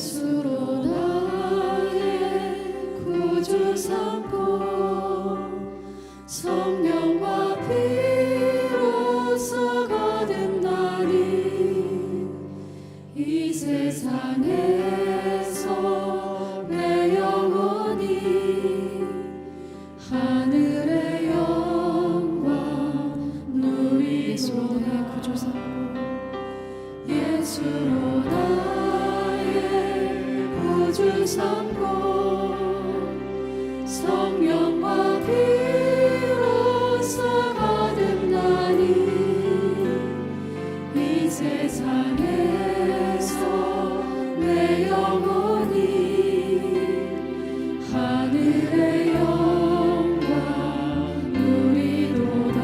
예수로 나의 구주 삼고 성령과 피로써 거듭나니 이 세상에서 내 영혼이 하늘의 영광 누리도다. 예수로 나의 구주 삼고 예수로 나의 구주 삼고 성령과 피로써 거듭나니 이 세상에서 내 영혼이 하늘의 영광 누리도다.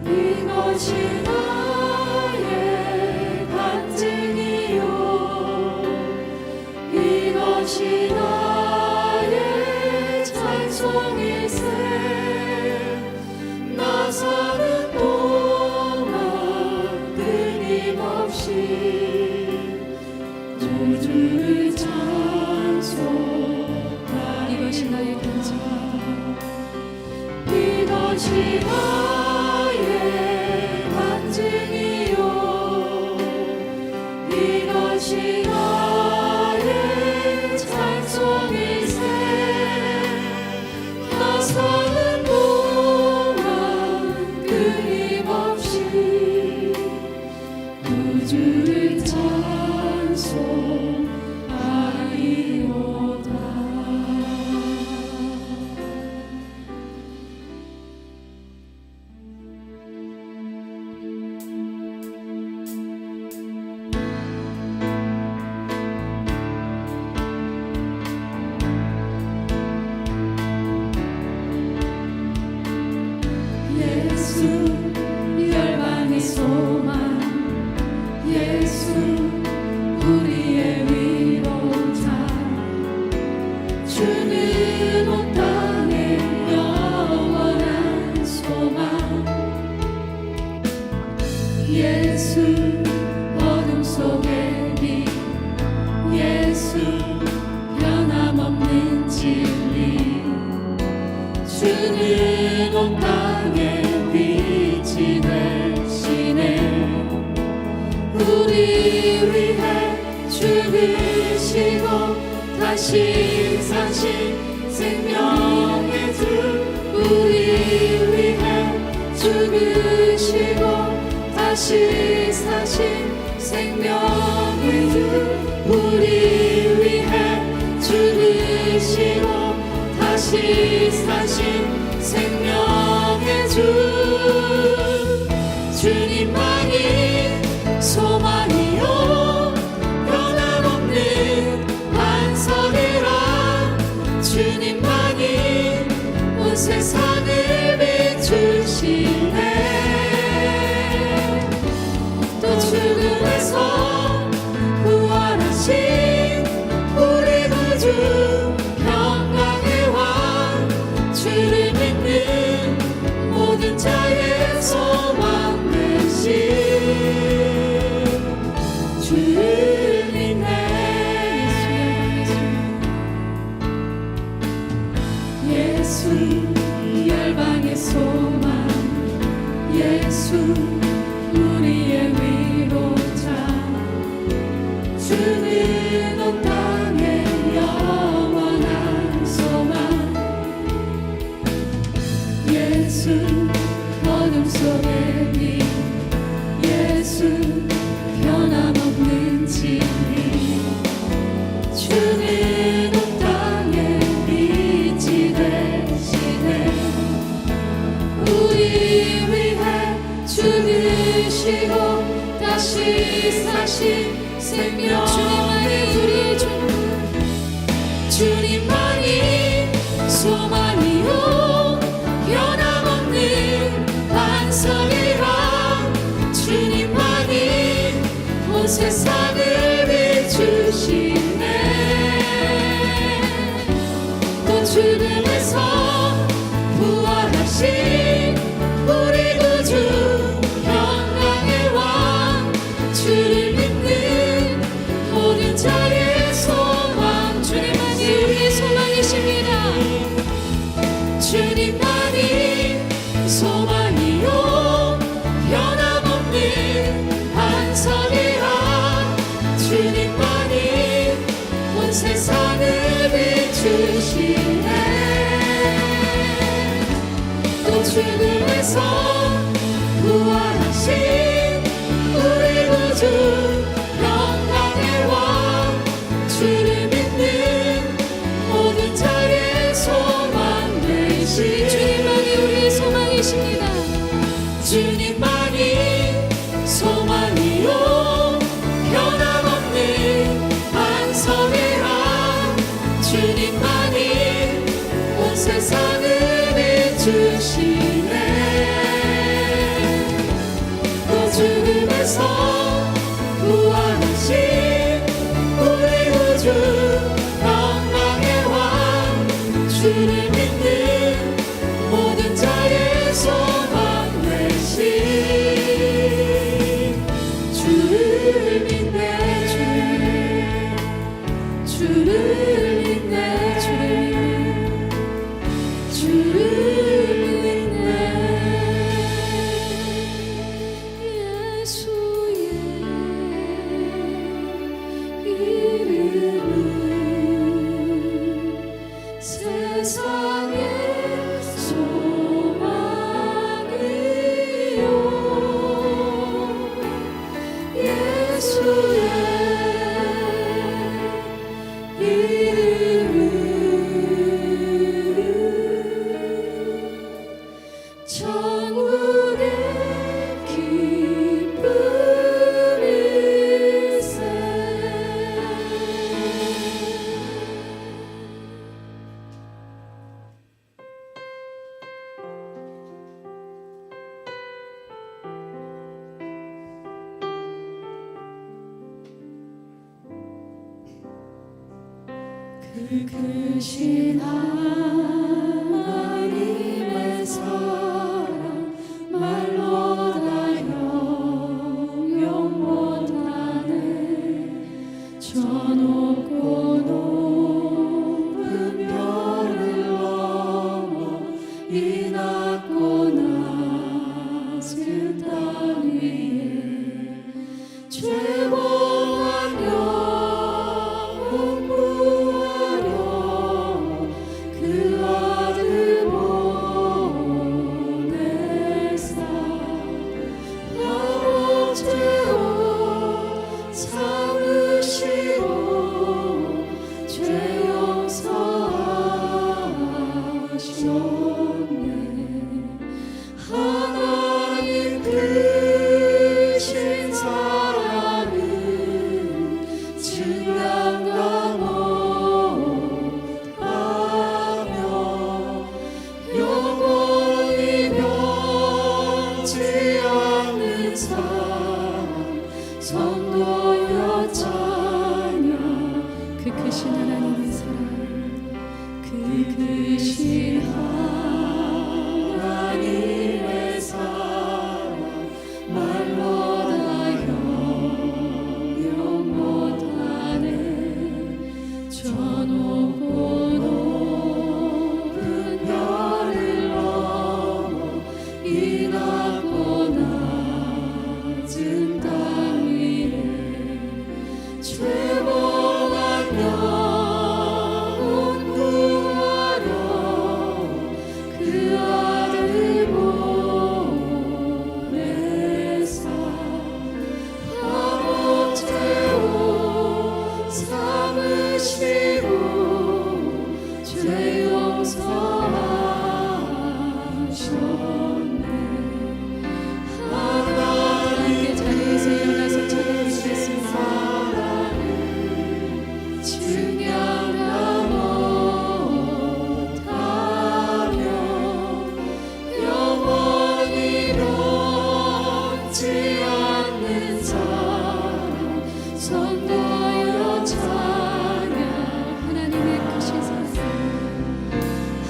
이것이 나의 간증이요 이것이 나의 찬송일세. 나 사는 동안 끊임없이 구주를 찬송하리라. 이것이 나의 간증이다. 이것이 나의 간증이요 이것이 나의 찬송일세. 나 사는 동안 끊임없이 구주를 찬송하리로다. 예수 열방의 소망 예수 우리의 위로자 주는 온 땅의 영원한 소망. 예수 어둠 속의 빛 예수 변함없는 진리 주는 온 땅의 빛이 되시네. 우리 위해 죽으시고 다시 사신 생명의 주. 우리 위해 죽으시고 다시 사신 생명의 주. 우리 위해 죽으시고 다시 사신 생명의 주. 주님만이 소망이요 변함없는 반석이라. 주님만이 온 세상을 비추시네. 또 죽음에서 부활하신 우리 구주 평강의 왕. 주를 믿는 모든 자의 소망 되신 주를 믿네. 예수 열방의 소망 예수 우리의 위로자 주는 온 땅의 영원한 소망. 예수 어둠 속의 빛 예수 변함없는 진리 주는 온 땅의 빛이 되시네. 우리 위해 죽으시고 다시 사신 생명의 우리의 주. 주님만이 소망이요 변함없는 반석이라. 주님만이 온 세상을 비추시네. 또 죽음에서 부활하신 우리 구주 평강의 왕. 주를 믿는 죽음에서 부활하신 우리 구주 영광의 왕 주를 믿는 모든 자의 소망 되신 주님만이 우리의 소망이십니다. 주님만이 소망이요 변함없는 반석의 왕 주님만이 온 세상을 비추시네. 또 죽음에서 부활하신 우리 구주 영광의 왕 주를 믿는 모든 자의 소망 되신 주를 믿네. 주를 믿네. 주를 믿네. 예수의 이름은 세상의 소망이요 예수의 이름은 천국의 기쁨일세. 그 크신 하나님의 사랑 말로 다 형용 못하네. 저 높고 높은 별을 넘어 이 낮고 낮은 땅 위에 죄고한 영혼 구하려 그 아들 보내사 바로 죄로 삼으시고 죄 용서하셨네. 하나님 크신 사랑은 증량가 못하며 영원히 변치 않는 사랑 성도여 찬양. 그 크신 하나님의 사랑 그 크신 하나님의 사랑 말로 다 형용 못하네. 저 높고 높은 별을 넘어 이 낮고 낮은 땅 위에 죄고한 영혼 구하려 그 아들 보내사 바로 죄로 삼으시고 죄 용서하셨네. 하나님께 자리에서 일어나서 찬양드리겠습니다. 증량가 못하며 영원히 변치 않는 사랑 성도여 찬양. 하나님의 크신 사랑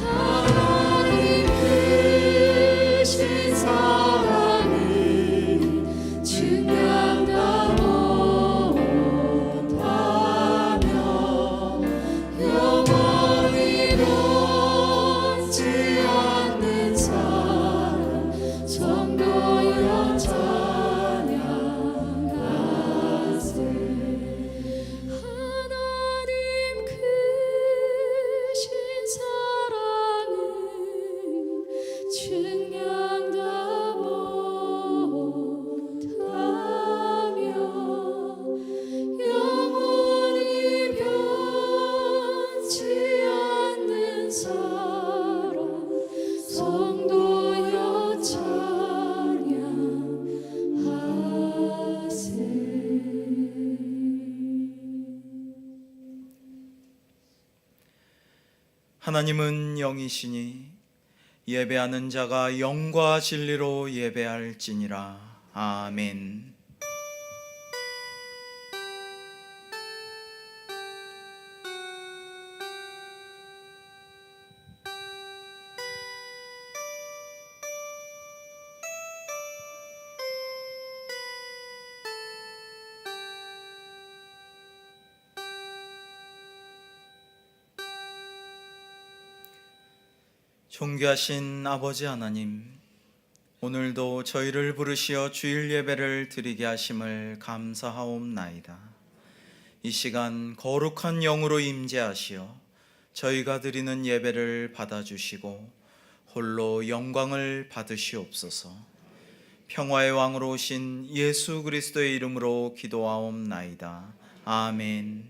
하나님 크신 사랑은 증량가 못하며 하나님은 영이시니 예배하는 자가 영과 진리로 예배할지니라. 아멘. 존귀하신 아버지 하나님, 오늘도 저희를 부르시어 주일 예배를 드리게 하심을 감사하옵나이다. 이 시간 거룩한 영으로 임재하시어 저희가 드리는 예배를 받아주시고 홀로 영광을 받으시옵소서. 평화의 왕으로 오신 예수 그리스도의 이름으로 기도하옵나이다. 아멘.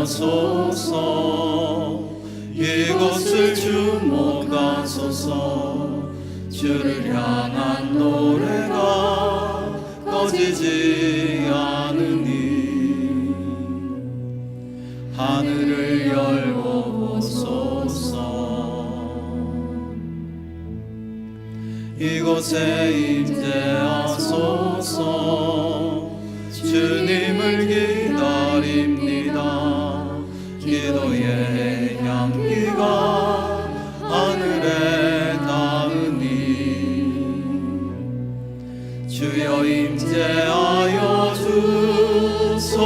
소서 이곳을 주목하소서. 주를 향한 노래가 꺼지지 않으니 하늘을 열고 보소서. 이곳에 임재하소서. 주님을 기다립니다. 기도의 향기가 하늘에 닿으니 주여 임재하여 주소서.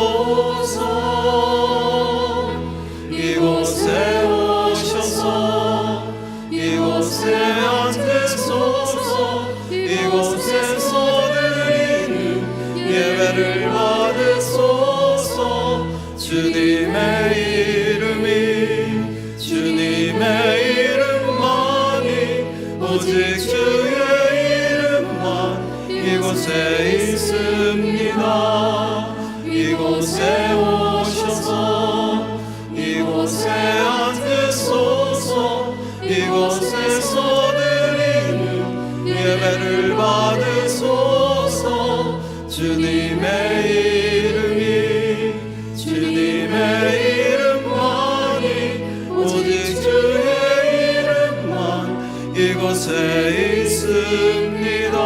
이곳에 오셔서 이곳에 앉으소서. 이곳에서 드리는 예배를 받으소서. 주님의 이름만이 오직 주의 이름만 이곳에 있습니다. 이곳에 오셔서 이곳에 앉으소서. 이곳에서 드리는 예배를 받으소서. 주님의 이곳에 있습니다.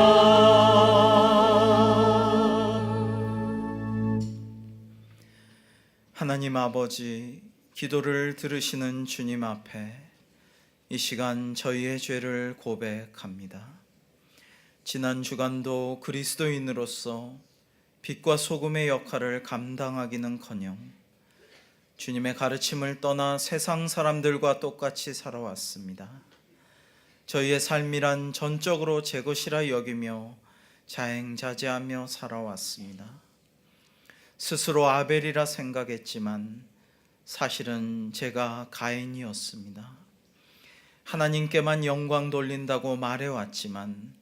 하나님 아버지, 기도를 들으시는 주님 앞에 이 시간 저희의 죄를 고백합니다. 지난 주간도 그리스도인으로서 빛과 소금의 역할을 감당하기는커녕 주님의 가르침을 떠나 세상 사람들과 똑같이 살아왔습니다. 저희의 삶이란 전적으로 제 것이라 여기며 자행자제하며 살아왔습니다. 스스로 아벨이라 생각했지만 사실은 제가 가인이었습니다. 하나님께만 영광 돌린다고 말해왔지만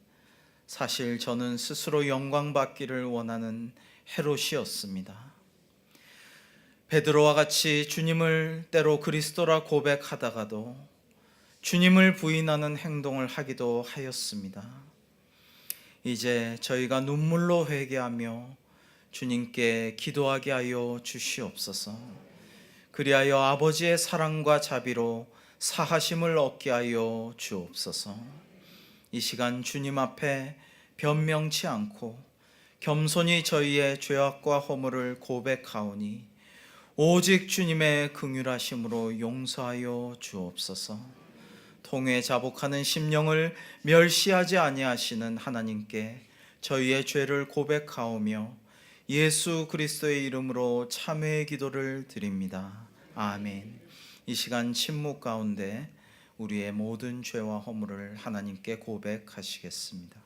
사실 저는 스스로 영광 받기를 원하는 헤롯이었습니다. 베드로와 같이 주님을 때로 그리스도라 고백하다가도 주님을 부인하는 행동을 하기도 하였습니다. 이제 저희가 눈물로 회개하며 주님께 기도하게 하여 주시옵소서. 그리하여 아버지의 사랑과 자비로 사하심을 얻게 하여 주옵소서. 이 시간 주님 앞에 변명치 않고 겸손히 저희의 죄악과 허물을 고백하오니 오직 주님의 긍휼하심으로 용서하여 주옵소서. 통회 자복하는 심령을 멸시하지 아니하시는 하나님께 저희의 죄를 고백하오며 예수 그리스도의 이름으로 참회의 기도를 드립니다. 아멘. 이 시간 침묵 가운데 우리의 모든 죄와 허물을 하나님께 고백하시겠습니다.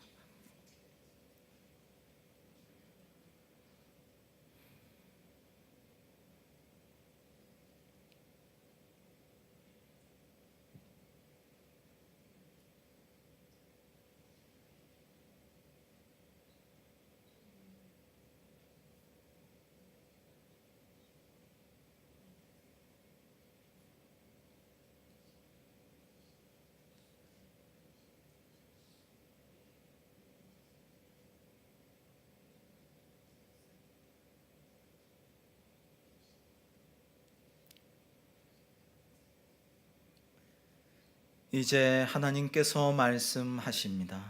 이제 하나님께서 말씀하십니다.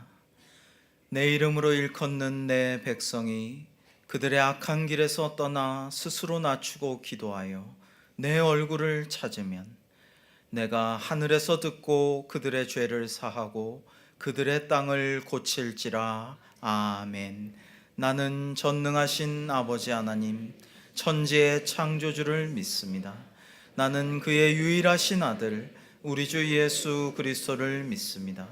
내 이름으로 일컫는 내 백성이 그들의 악한 길에서 떠나 스스로 낮추고 기도하여 내 얼굴을 찾으면 내가 하늘에서 듣고 그들의 죄를 사하고 그들의 땅을 고칠지라. 아멘. 나는 전능하신 아버지 하나님, 천지의 창조주를 믿습니다. 나는 그의 유일하신 아들 우리 주 예수 그리스도를 믿습니다.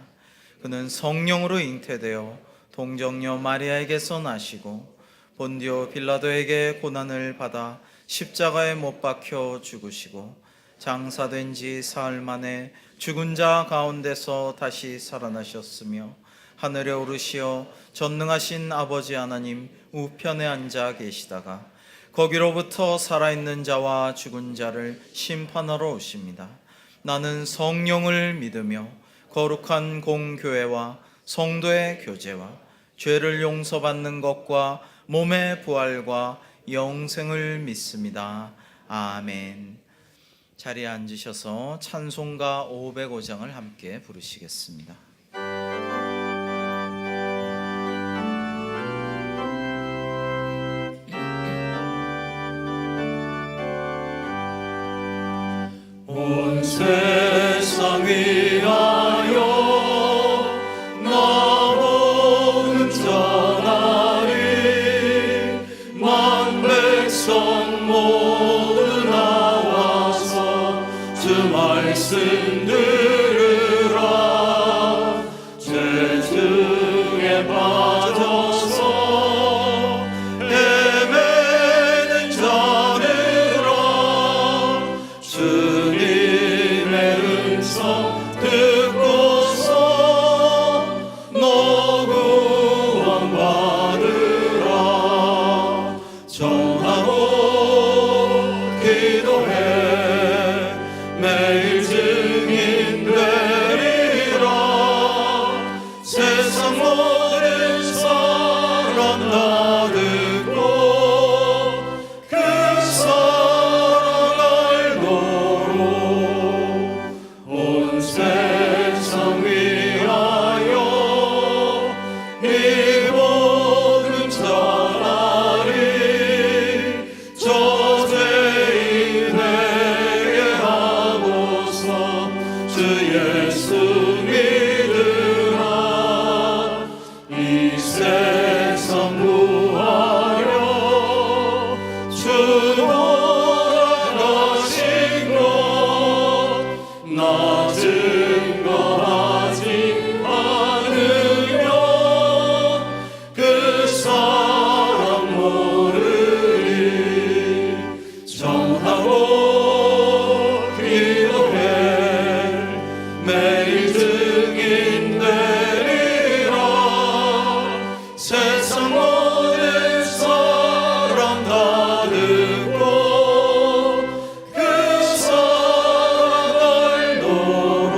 그는 성령으로 잉태되어 동정녀 마리아에게서 나시고 본디오 빌라도에게 고난을 받아 십자가에 못 박혀 죽으시고 장사된 지 사흘 만에 죽은 자 가운데서 다시 살아나셨으며 하늘에 오르시어 전능하신 아버지 하나님 우편에 앉아 계시다가 거기로부터 살아있는 자와 죽은 자를 심판하러 오십니다. 나는 성령을 믿으며 거룩한 공교회와 성도의 교제와 죄를 용서받는 것과 몸의 부활과 영생을 믿습니다. 아멘. 자리에 앉으셔서 찬송가 505장을 함께 부르시겠습니다. 온 세상 위하여 나보는 전하리 만 백성 모두 나와서 주 말씀 들으라. 죄중에 빠져서 헤매는 자들아 주님의 음성 듣고서 너 구원받으라. 정하고 기도해 매일 증인 되리라. 세상 모든 사람 다 듣고 그 사랑 알도록 온 세상 위하여 이 복음 전하리. 저 죄인에게 하고서 주 예수 믿으라. 이 세상 구하려 주 돌아가신 것 나 증거하지 않으면 그 사람 모르리. 정하고 기도해 매일 증인 되리라. 세상 모든 사람 다 듣고 그 사랑 알도록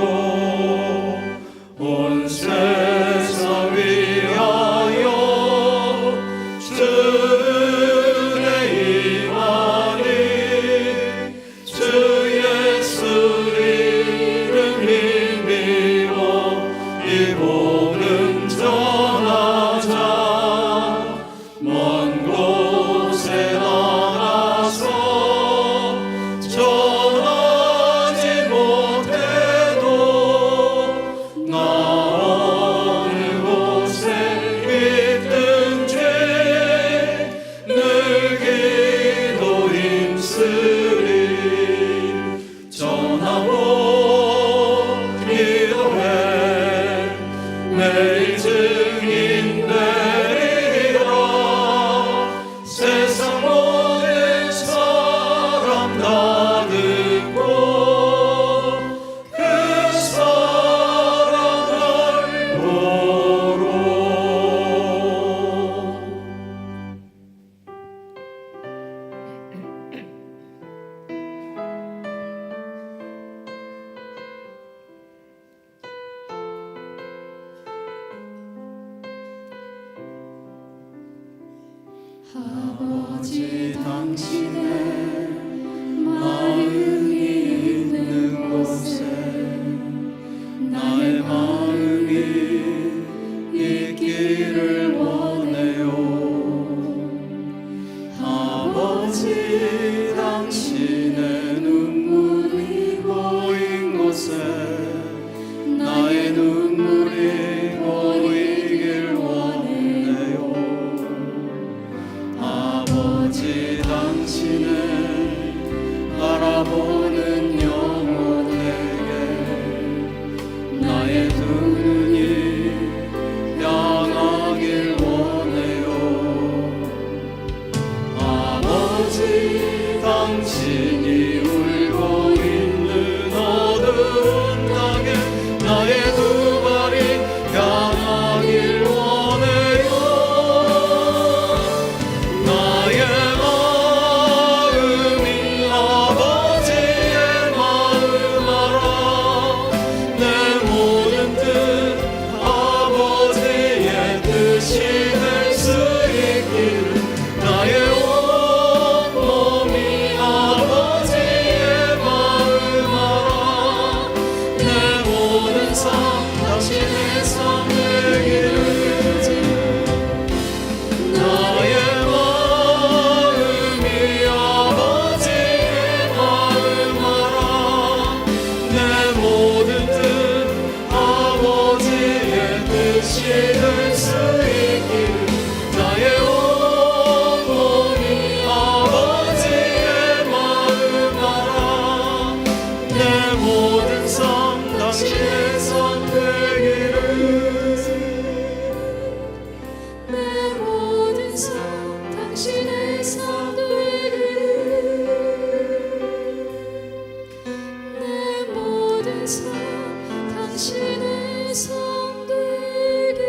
온 세상 위하여 주의 임하니. 주 예수 이름 힘입어 이 복음 전하자. 먼 곳에 나가서 전하지 못해도 나 어느 곳에 있든지 늘 기도 힘쓰리. 전하고 기도해 매일 증인 되리라. 세상 모든 사람 다 듣고 그 사랑 알도록. 아버지 당신의 마음이 있는 곳에 바라보는 영혼에게 나의 두 눈이 향하길 원해요. 아버지, 당신이 울고 있는 어두운 땅에 나의 두 발이 향하길 원해요. 나의 마음이 아버지의 마음 알아. 내 모든 뜻 아버지의 뜻이 될 수 있기를. 나의 온몸이 아버지의 마음 알아. 내 모든 삶 당신의 삶 되기를. 나의 마음이 아버지의 마음 알아. 내 모든 뜻 아버지의 뜻이 될 수 있기를. 나의 온몸이 아버지의 마음 알아. 내 모든 삶 당신의 삶 되기를. 내 모든 삶 당신의 삶 되기를. 내 모든 삶 당신의 삶 되기를.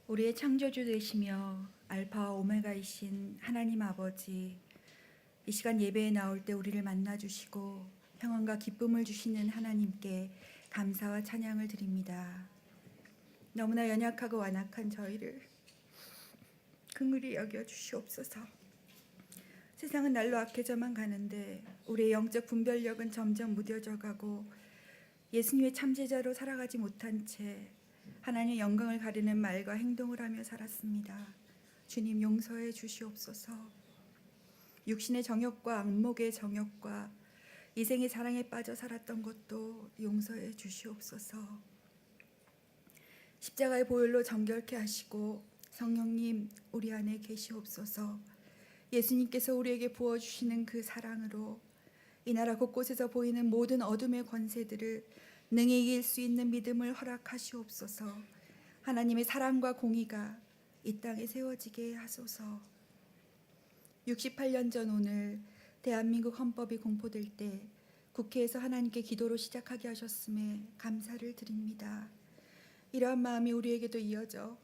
우리의 창조주 되시며 알파와 오메가이신 하나님 아버지, 이 시간 예배에 나올 때 우리를 만나주시고 평안과 기쁨을 주시는 하나님께 감사와 찬양을 드립니다. 너무나 연약하고 완악한 저희를 긍휼히 여겨 주시옵소서. 세상은 날로 악해져만 가는데 우리의 영적 분별력은 점점 무뎌져 가고 예수님의 참제자로 살아가지 못한 채 하나님의 영광을 가리는 말과 행동을 하며 살았습니다. 주님 용서해 주시옵소서. 육신의 정욕과 안목의 정욕과 이생의 사랑에 빠져 살았던 것도 용서해 주시옵소서. 십자가의 보혈로 정결케 하시고 성령님 우리 안에 계시옵소서. 예수님께서 우리에게 부어주시는 그 사랑으로 이 나라 곳곳에서 보이는 모든 어둠의 권세들을 능히 이길 수 있는 믿음을 허락하시옵소서. 하나님의 사랑과 공의가 이 땅에 세워지게 하소서. 68년 전 오늘 대한민국 헌법이 공포될 때 국회에서 하나님께 기도로 시작하게 하셨음에 감사를 드립니다. 이러한 마음이 우리에게도 이어져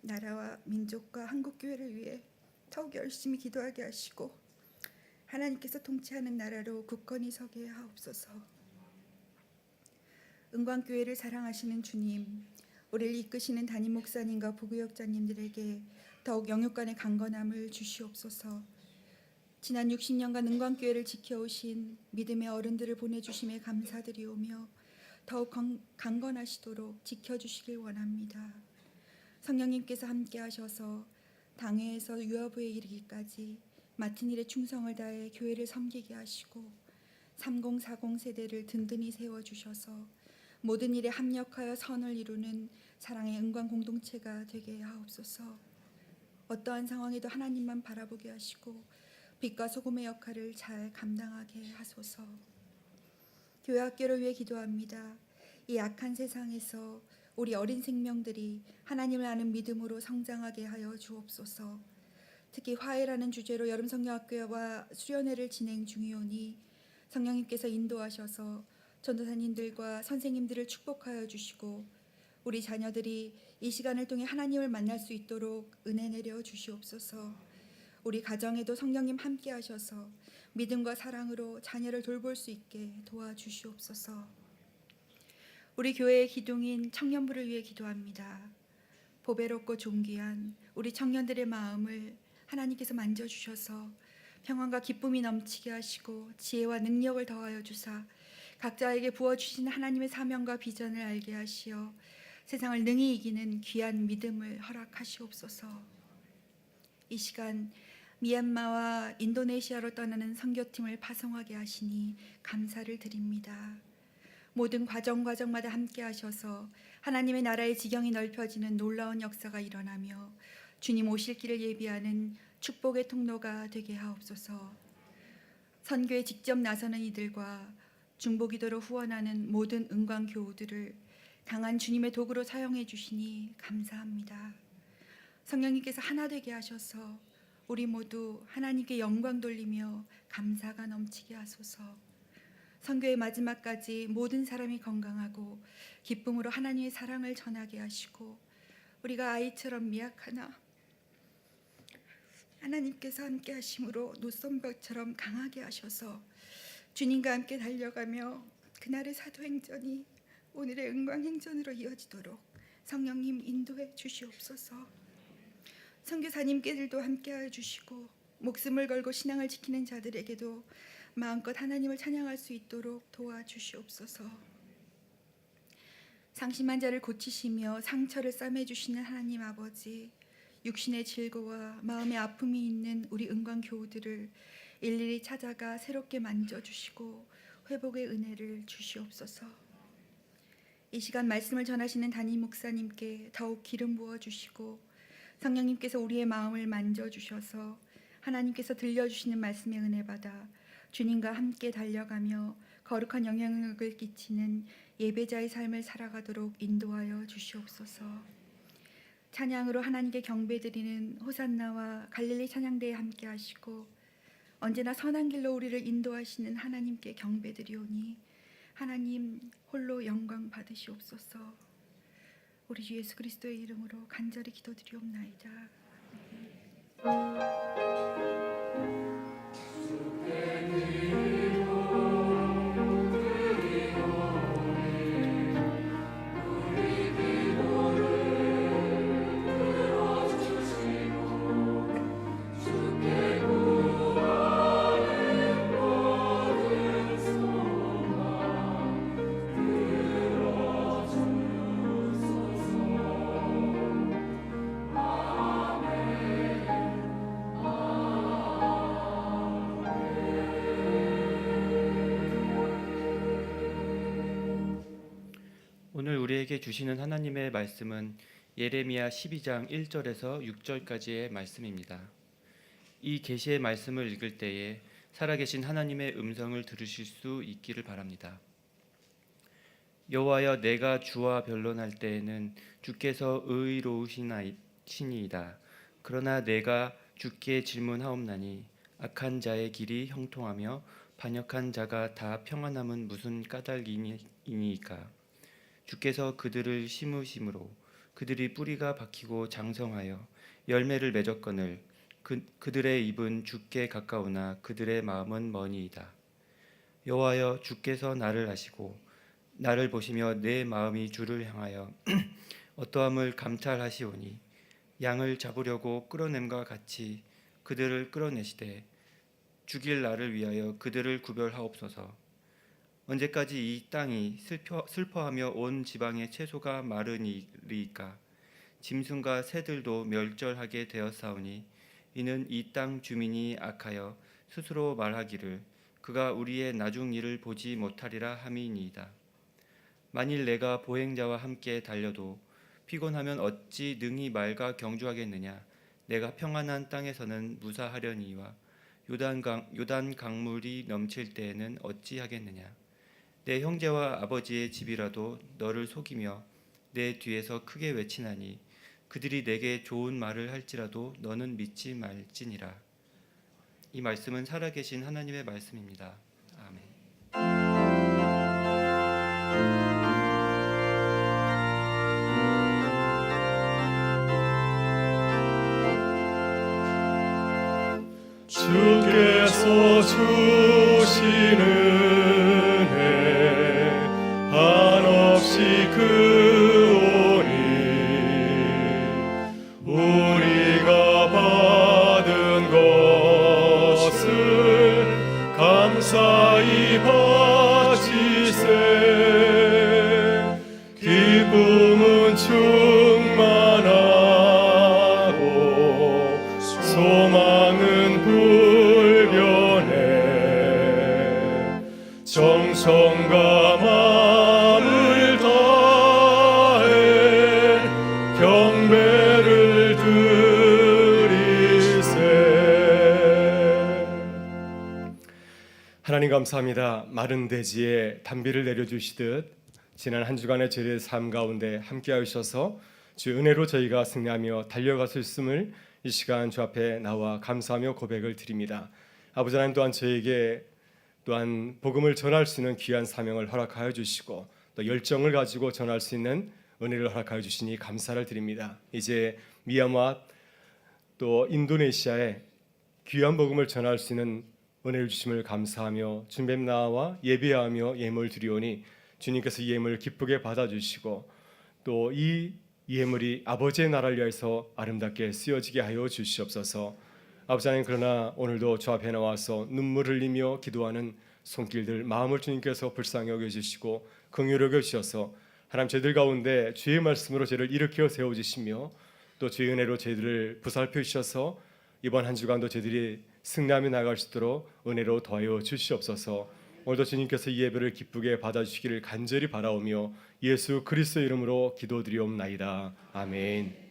나라와 민족과 한국교회를 위해 더욱 열심히 기도하게 하시고 하나님께서 통치하는 나라로 굳건히 서게 하옵소서. 은광교회를 사랑하시는 주님, 우리를 이끄시는 담임 목사님과 부구역자님들에게 더욱 영육간의 강건함을 주시옵소서. 지난 60년간 은광교회를 지켜오신 믿음의 어른들을 보내주심에 감사드리오며 더욱 강건하시도록 지켜주시길 원합니다. 성령님께서 함께 하셔서 당회에서 유아부에 이르기까지 맡은 일에 충성을 다해 교회를 섬기게 하시고 3040 세대를 든든히 세워주셔서 모든 일에 합력하여 선을 이루는 사랑의 은광 공동체가 되게 하옵소서. 어떠한 상황에도 하나님만 바라보게 하시고 빛과 소금의 역할을 잘 감당하게 하소서. 교회 학교를 위해 기도합니다. 이 악한 세상에서 우리 어린 생명들이 하나님을 아는 믿음으로 성장하게 하여 주옵소서. 특히 화해라는 주제로 여름 성령학교와 수련회를 진행 중이오니 성령님께서 인도하셔서 전도사님들과 선생님들을 축복하여 주시고 우리 자녀들이 이 시간을 통해 하나님을 만날 수 있도록 은혜 내려 주시옵소서. 우리 가정에도 성령님 함께 하셔서 믿음과 사랑으로 자녀를 돌볼 수 있게 도와주시옵소서. 우리 교회의 기둥인 청년부를 위해 기도합니다. 보배롭고 존귀한 우리 청년들의 마음을 하나님께서 만져주셔서 평안과 기쁨이 넘치게 하시고 지혜와 능력을 더하여 주사 각자에게 부어주신 하나님의 사명과 비전을 알게 하시어 세상을 능히 이기는 귀한 믿음을 허락하시옵소서. 이 시간 미얀마와 인도네시아로 떠나는 선교팀을 파송하게 하시니 감사를 드립니다. 모든 과정마다 함께 하셔서 하나님의 나라의 지경이 넓혀지는 놀라운 역사가 일어나며 주님 오실 길을 예비하는 축복의 통로가 되게 하옵소서. 선교에 직접 나서는 이들과 중보기도로 후원하는 모든 은광 교우들을 강한 주님의 도구로 사용해 주시니 감사합니다. 성령님께서 하나 되게 하셔서 우리 모두 하나님께 영광 돌리며 감사가 넘치게 하소서. 선교의 마지막까지 모든 사람이 건강하고 기쁨으로 하나님의 사랑을 전하게 하시고 우리가 아이처럼 미약하나 하나님께서 함께 하심으로 노선벽처럼 강하게 하셔서 주님과 함께 달려가며 그날의 사도행전이 오늘의 은광행전으로 이어지도록 성령님 인도해 주시옵소서. 선교사님께들도 함께하여 주시고 목숨을 걸고 신앙을 지키는 자들에게도 마음껏 하나님을 찬양할 수 있도록 도와주시옵소서. 상심한 자를 고치시며 상처를 싸매주시는 하나님 아버지, 육신의 질고와 마음의 아픔이 있는 우리 은광 교우들을 일일이 찾아가 새롭게 만져주시고 회복의 은혜를 주시옵소서. 이 시간 말씀을 전하시는 담임 목사님께 더욱 기름 부어주시고 성령님께서 우리의 마음을 만져주셔서 하나님께서 들려주시는 말씀의 은혜 받아 주님과 함께 달려가며 거룩한 영향력을 끼치는 예배자의 삶을 살아가도록 인도하여 주시옵소서. 찬양으로 하나님께 경배드리는 호산나와 갈릴리 찬양대에 함께 하시고 언제나 선한 길로 우리를 인도하시는 하나님께 경배드리오니 하나님 홀로 영광 받으시옵소서. 우리 주 예수 그리스도의 이름으로 간절히 기도드리옵나이다. 오늘 우리에게 주시는 하나님의 말씀은 예레미야 12장 1절에서 6절까지의 말씀입니다. 이 계시의 말씀을 읽을 때에 살아계신 하나님의 음성을 들으실 수 있기를 바랍니다. 여호와여, 내가 주와 변론할 때에는 주께서 의로우시니이다. 그러나 내가 주께 질문하옵나니 악한 자의 길이 형통하며 반역한 자가 다 평안함은 무슨 까닭이니이까. 주께서 그들을 심으심으로 그들이 뿌리가 박히고 장성하여 열매를 맺었거늘 그들의 입은 주께 가까우나 그들의 마음은 머니이다. 여호와여, 주께서 나를 아시고 나를 보시며 내 마음이 주를 향하여 어떠함을 감찰하시오니 양을 잡으려고 끌어냄과 같이 그들을 끌어내시되 죽일 나를 위하여 그들을 구별하옵소서. 언제까지 이 땅이 슬퍼하며 온 지방의 채소가 마르니리까. 짐승과 새들도 멸절하게 되었사오니 이는 이 땅 주민이 악하여 스스로 말하기를 그가 우리의 나중 일을 보지 못하리라 함이니이다. 만일 내가 보행자와 함께 달려도 피곤하면 어찌 능히 말과 경주하겠느냐. 내가 평안한 땅에서는 무사하려니와 요단 강물이 넘칠 때에는 어찌하겠느냐. 내 형제와 아버지의 집이라도 너를 속이며 내 뒤에서 크게 외치나니 그들이 내게 좋은 말을 할지라도 너는 믿지 말지니라. 이 말씀은 살아계신 하나님의 말씀입니다. 아멘. 주께서 주시는 한없이 크오니 우리가 받은 것을 감사 감사합니다. 마른 대지에 단비를 내려주시듯 지난 한 주간의 저희의 삶 가운데 함께하셔서 주의 은혜로 저희가 승리하며 달려갈 수 있음을 이 시간 주 앞에 나와 감사하며 고백을 드립니다. 아버지 하나님 또한 저에게 또한 복음을 전할 수 있는 귀한 사명을 허락하여 주시고 또 열정을 가지고 전할 수 있는 은혜를 허락하여 주시니 감사를 드립니다. 이제 미얀마 또 인도네시아에 귀한 복음을 전할 수 있는 은혜를 주심을 감사하며 주님 나와 예배하며 예물 드리오니 주님께서 이 예물을 기쁘게 받아주시고 또 이 예물이 아버지의 나라를 위해서 아름답게 쓰여지게 하여 주시옵소서. 아버지 하나님, 그러나 오늘도 주 앞에 나와서 눈물 흘리며 기도하는 손길들 마음을 주님께서 불쌍히 여겨주시고 긍휼히 여겨주셔서 하나님 저희들 가운데 주의 말씀으로 저희를 일으켜 세워주시며 또 주의 은혜로 저희들을 부살펴 주셔서 이번 한 주간도 저희들이 승리하며 나갈 수 있도록 은혜로 더하여 주시옵소서. 오늘도 주님께서 이 예배를 기쁘게 받아주시기를 간절히 바라오며 예수 그리스도의 이름으로 기도드리옵나이다. 아멘.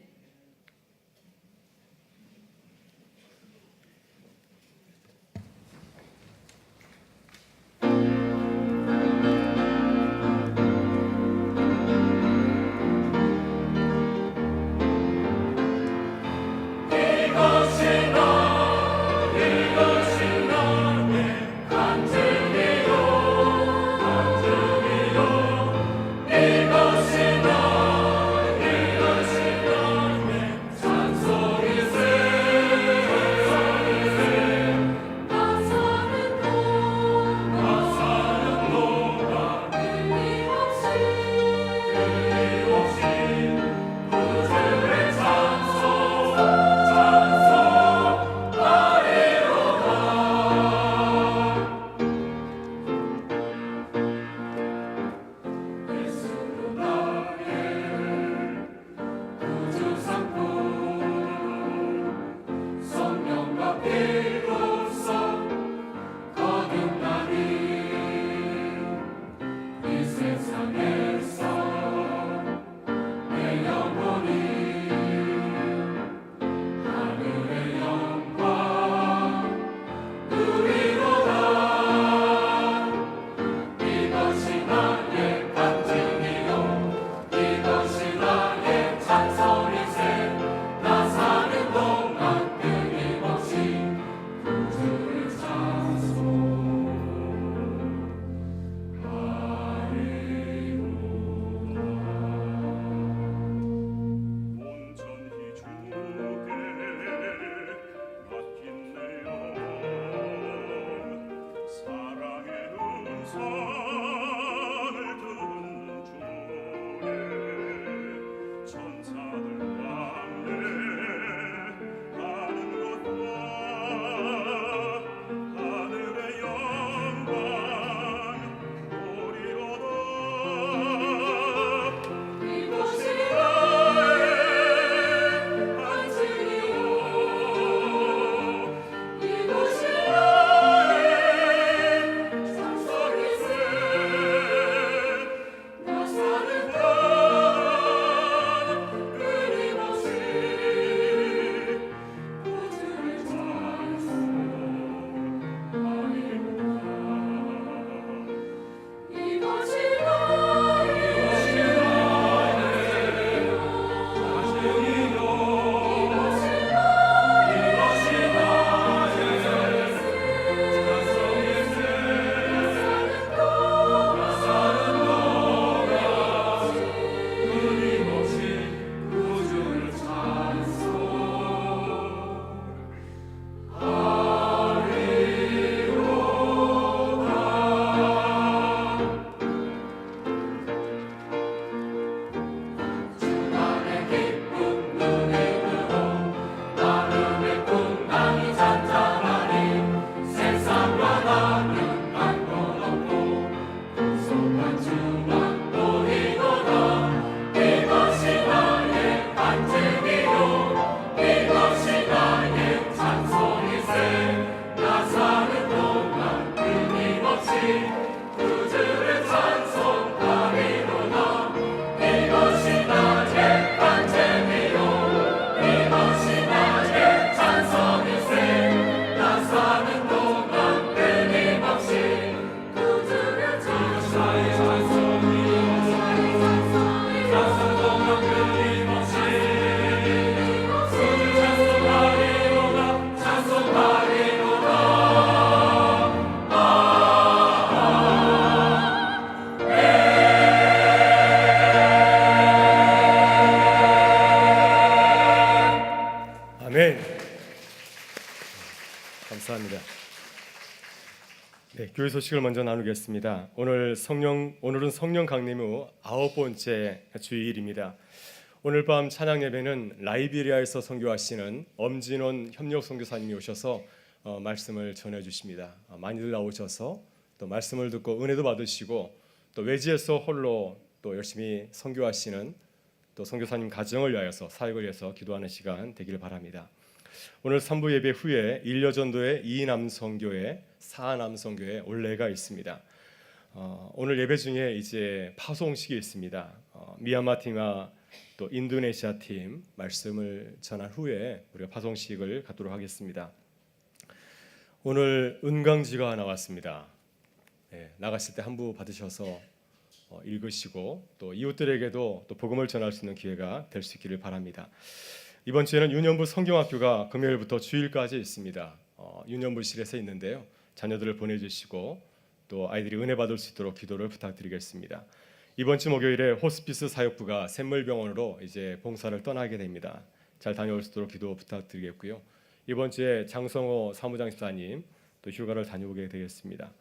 주의 소식을 먼저 나누겠습니다. 오늘은 성령 강림 후 9번째 주일입니다. 오늘 밤 찬양 예배는 라이베리아에서 선교하시는 엄진원 협력 선교사님이 오셔서 말씀을 전해 주십니다. 많이들 나오셔서 또 말씀을 듣고 은혜도 받으시고 또 외지에서 홀로 또 열심히 선교하시는 또 선교사님 가정을 위하여서 사역을 위해서 기도하는 시간 되기를 바랍니다. 오늘 3부 예배 후에 일여전도의 이남선교회, 사남선교회 올레가 있습니다. 오늘 예배 중에 이제 파송식이 있습니다. 미얀마 팀과 또 인도네시아 팀 말씀을 전한 후에 우리가 파송식을 갖도록 하겠습니다. 오늘 은강지가 나왔습니다. 나가실 때 한부 받으셔서 읽으시고 또 이웃들에게도 또 복음을 전할 수 있는 기회가 될 수 있기를 바랍니다. 이번 주에는 유년부 성경학교가 금요일부터 주일까지 있습니다. 유년부실에서 있는데요. 자녀들을 보내주시고 또 아이들이 은혜 받을 수 있도록 기도를 부탁드리겠습니다. 이번 주 목요일에 호스피스 사역부가 샘물병원으로 이제 봉사를 떠나게 됩니다. 잘 다녀올 수 있도록 기도 부탁드리겠고요. 이번 주에 장성호 사무장 집사님 또 휴가를 다녀오게 되겠습니다.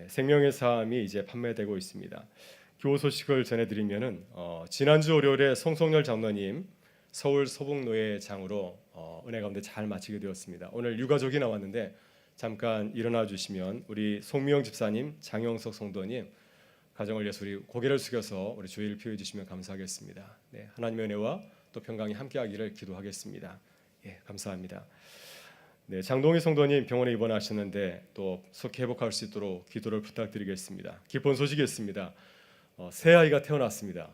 생명의 삶이 이제 판매되고 있습니다. 교우 소식을 전해드리면은 지난주 월요일에 송송열 장로님 서울 서북노회장으로 은혜 가운데 잘 마치게 되었습니다. 오늘 유가족이 나왔는데 잠깐 일어나 주시면 우리 송미영 집사님, 장영석 성도님 가정을 위해서 우리 고개를 숙여서 우리 주의를 표해 주시면 감사하겠습니다. 하나님의 은혜와 또 평강이 함께하기를 기도하겠습니다. 감사합니다. 장동희 성도님 병원에 입원하셨는데 또 속히 회복할 수 있도록 기도를 부탁드리겠습니다. 기쁜 소식이 있습니다. 새 아이가 태어났습니다.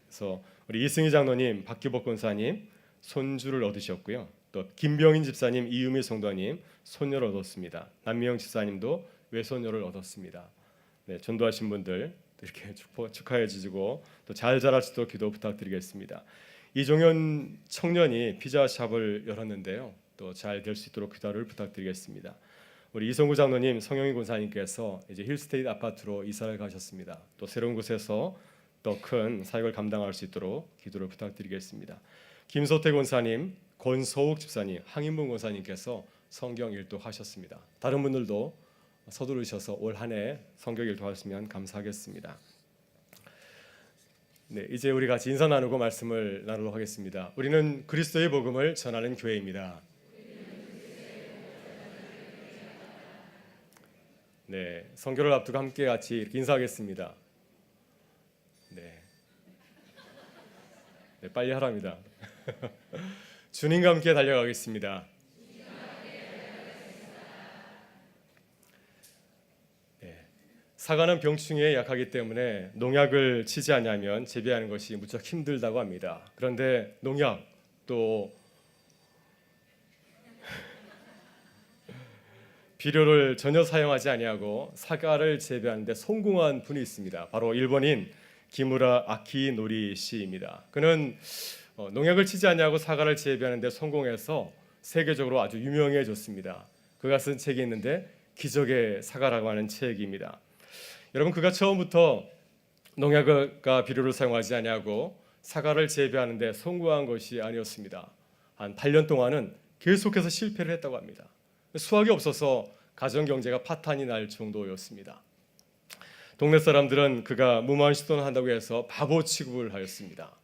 그래서 우리 이승희 장로님, 박규복 권사님 손주를 얻으셨고요. 또 김병인 집사님, 이유미 성도님 손녀를 얻었습니다. 남미영 집사님도 외손녀를 얻었습니다. 전도하신 분들 이렇게 축하해 주시고 또 잘 자랄 수 있도록 기도 부탁드리겠습니다. 이종현 청년이 피자샵을 열었는데요. 또 잘 될 수 있도록 기도를 부탁드리겠습니다. 우리 이성구 장로님, 성영희 권사님께서 이제 힐스테이트 아파트로 이사를 가셨습니다. 또 새로운 곳에서 더 큰 사역을 감당할 수 있도록 기도를 부탁드리겠습니다. 김소태 권사님, 권서욱 집사님, 항인문 권사님께서 성경 일도하셨습니다. 다른 분들도 서두르셔서 올 한 해 성경 일도하시면 감사하겠습니다. 이제 우리 같이 인사 나누고 말씀을 나누도록 하겠습니다. 우리는 그리스도의 복음을 전하는 교회입니다. 성교를 앞두고 함께 같이 이렇게 인사하겠습니다. 빨리 하랍니다. 주님과 함께 달려가겠습니다. 사과는 병충해에 약하기 때문에 농약을 치지 않으면 재배하는 것이 무척 힘들다고 합니다. 그런데 농약 또 비료를 전혀 사용하지 아니하고 사과를 재배하는 데 성공한 분이 있습니다. 바로 일본인 기무라 아키노리 씨입니다. 그는 농약을 치지 않냐고 사과를 재배하는 데 성공해서 세계적으로 아주 유명해졌습니다. 그가 쓴 책이 있는데 기적의 사과라고 하는 책입니다. 여러분, 그가 처음부터 농약과 비료를 사용하지 않냐고 사과를 재배하는 데 성공한 것이 아니었습니다. 한 8년 동안은 계속해서 실패를 했다고 합니다. 수확이 없어서 가정 경제가 파탄이 날 정도였습니다. 동네 사람들은 그가 무모한 시도를 한다고 해서 바보 취급을 하였습니다.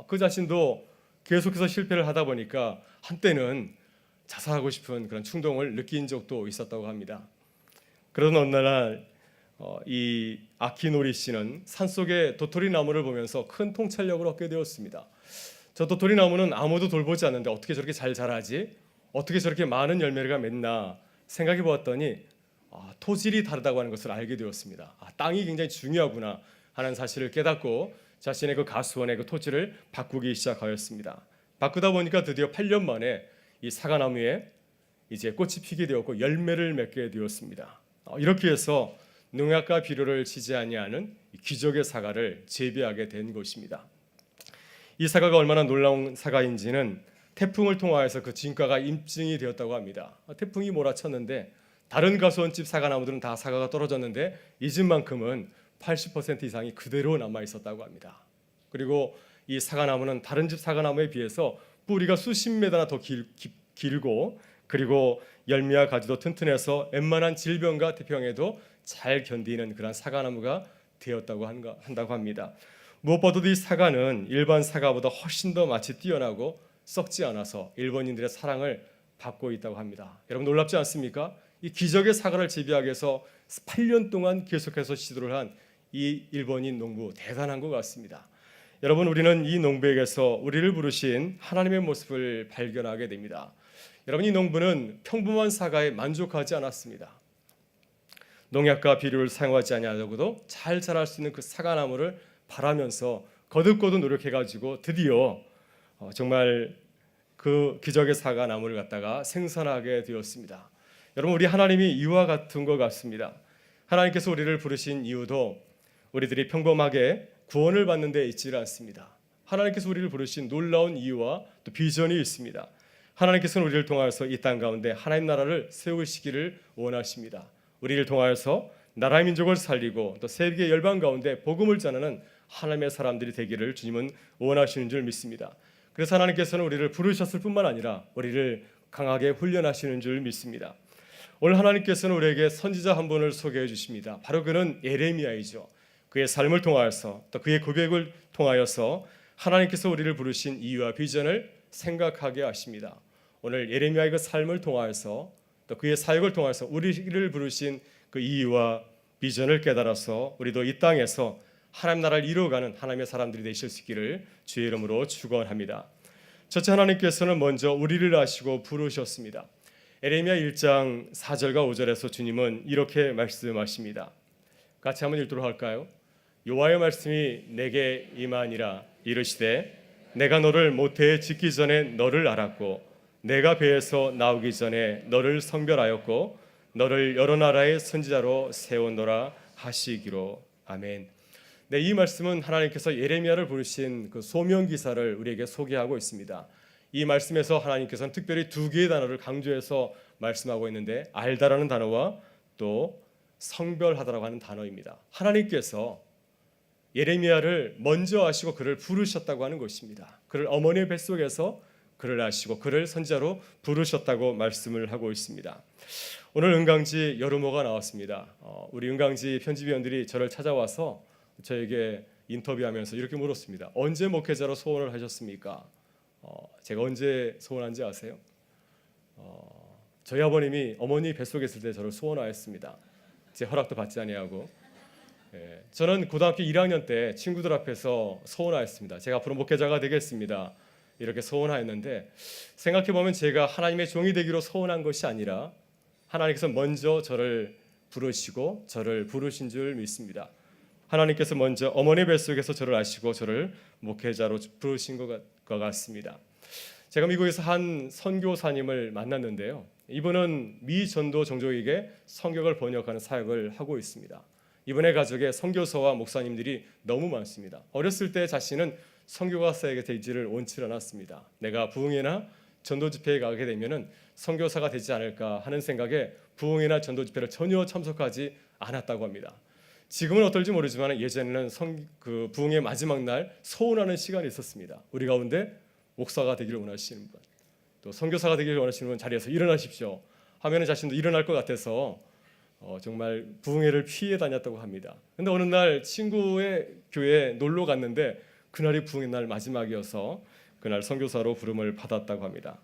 그 자신도 계속해서 실패를 하다 보니까 한때는 자살하고 싶은 그런 충동을 느낀 적도 있었다고 합니다. 그러던 어느 날 이 아키노리 씨는 산속의 도토리 나무를 보면서 큰 통찰력을 얻게 되었습니다. 저 도토리 나무는 아무도 돌보지 않는데 어떻게 저렇게 잘 자라지? 어떻게 저렇게 많은 열매가 맺나 생각해 보았더니 토질이 다르다고 하는 것을 알게 되었습니다. 땅이 굉장히 중요하구나 하는 사실을 깨닫고 자신의 그 가수원의 그 토지를 바꾸기 시작하였습니다. 바꾸다 보니까 드디어 8년 만에 이 사과나무에 이제 꽃이 피게 되었고 열매를 맺게 되었습니다. 이렇게 해서 농약과 비료를 치지 아니하는 기적의 사과를 재배하게 된 것입니다. 이 사과가 얼마나 놀라운 사과인지는 태풍을 통하여서 그 진가가 입증이 되었다고 합니다. 태풍이 몰아쳤는데 다른 가수원집 사과나무들은 다 사과가 떨어졌는데 이 집만큼은 80% 이상이 그대로 남아 있었다고 합니다. 그리고 이 사과나무는 다른 집 사과나무에 비해서 뿌리가 수십 메다나 더 길고 그리고 열매와 가지도 튼튼해서 웬만한 질병과 태평에도 잘 견디는 그런 사과나무가 되었다고 한다고 합니다. 무엇보다도 이 사과는 일반 사과보다 훨씬 더 맛이 뛰어나고 썩지 않아서 일본인들의 사랑을 받고 있다고 합니다. 여러분 놀랍지 않습니까? 이 기적의 사과를 재배하기 위해서 8년 동안 계속해서 시도를 한 이 일본인 농부 대단한 것 같습니다. 여러분 우리는 이 농부에게서 우리를 부르신 하나님의 모습을 발견하게 됩니다. 여러분 이 농부는 평범한 사과에 만족하지 않았습니다. 농약과 비료를 사용하지 아니하고도 잘 자랄 수 있는 그 사과나무를 바라면서 거듭거듭 노력해가지고 드디어 정말 그 기적의 사과나무를 갖다가 생산하게 되었습니다. 여러분 우리 하나님이 이와 같은 것 같습니다. 하나님께서 우리를 부르신 이유도 우리들이 평범하게 구원을 받는 데 있지를 않습니다. 하나님께서 우리를 부르신 놀라운 이유와 또 비전이 있습니다. 하나님께서는 우리를 통하여서 이 땅 가운데 하나님 나라를 세우시기를 원하십니다. 우리를 통하여서 나라의 민족을 살리고 또 세계 열방 가운데 복음을 전하는 하나님의 사람들이 되기를 주님은 원하시는 줄 믿습니다. 그래서 하나님께서는 우리를 부르셨을 뿐만 아니라 우리를 강하게 훈련하시는 줄 믿습니다. 오늘 하나님께서는 우리에게 선지자 한 분을 소개해 주십니다. 바로 그는 예레미야이죠. 그의 삶을 통하여서 또 그의 고백을 통하여서 하나님께서 우리를 부르신 이유와 비전을 생각하게 하십니다. 오늘 예레미야의 그 삶을 통하여서 또 그의 사역을 통해서 우리를 부르신 그 이유와 비전을 깨달아서 우리도 이 땅에서 하나님 나라를 이루어가는 하나님의 사람들이 되실 수 있기를 주의 이름으로 축원합니다. 첫째 하나님께서는 먼저 우리를 아시고 부르셨습니다. 예레미야 1장 4절과 5절에서 주님은 이렇게 말씀하십니다. 같이 한번 읽도록 할까요? 여호와의 말씀이 내게 임하니라 이르시되 내가 너를 모태에 짓기 전에 너를 알았고 내가 배에서 나오기 전에 너를 성별하였고 너를 여러 나라의 선지자로 세웠노라 하시기로. 아멘. 네, 이 말씀은 하나님께서 예레미야를 부르신 그 소명 기사를 우리에게 소개하고 있습니다. 이 말씀에서 하나님께서는 특별히 두 개의 단어를 강조해서 말씀하고 있는데 알다라는 단어와 또 성별하다라고 하는 단어입니다. 하나님께서 예레미야를 먼저 아시고 그를 부르셨다고 하는 것입니다. 그를 어머니의 뱃속에서 그를 아시고 그를 선지자로 부르셨다고 말씀을 하고 있습니다. 오늘 은강지 여름호가 나왔습니다. 우리 은강지 편집위원들이 저를 찾아와서 저에게 인터뷰하면서 이렇게 물었습니다. 언제 목회자로 소원을 하셨습니까? 제가 언제 소원한지 아세요? 저희 아버님이 어머니 뱃속에 있을 때 저를 소원하였습니다. 제 허락도 받지 아니하고. 저는 고등학교 1학년 때 친구들 앞에서 소원하였습니다. 제가 앞으로 목회자가 되겠습니다. 이렇게 소원하였는데 생각해보면 제가 하나님의 종이 되기로 소원한 것이 아니라 하나님께서 먼저 저를 부르시고 저를 부르신 줄 믿습니다. 하나님께서 먼저 어머니 뱃속에서 저를 아시고 저를 목회자로 부르신 것 같습니다. 제가 미국에서 한 선교사님을 만났는데요. 이분은 미 전도 종족에게 성경을 번역하는 사역을 하고 있습니다. 이분의 가족에 선교사와 목사님들이 너무 많습니다. 어렸을 때 자신은 선교사에게 되지를 원치 않았습니다. 내가 부흥회나 전도 집회에 가게 되면은 선교사가 되지 않을까 하는 생각에 부흥회나 전도 집회를 전혀 참석하지 않았다고 합니다. 지금은 어떨지 모르지만 예전에는 그 부흥회 마지막 날 소원하는 시간이 있었습니다. 우리 가운데 목사가 되기를 원하시는 분, 또 선교사가 되기를 원하시는 분 자리에서 일어나십시오 하면은 자신도 일어날 것 같아서 정말 부흥회를 피해 다녔다고 합니다. 근데 어느 날 친구의 교회에 놀러 갔는데 그날이 부흥회 날 마지막이어서 그날 선교사로 부름을 받았다고 합니다.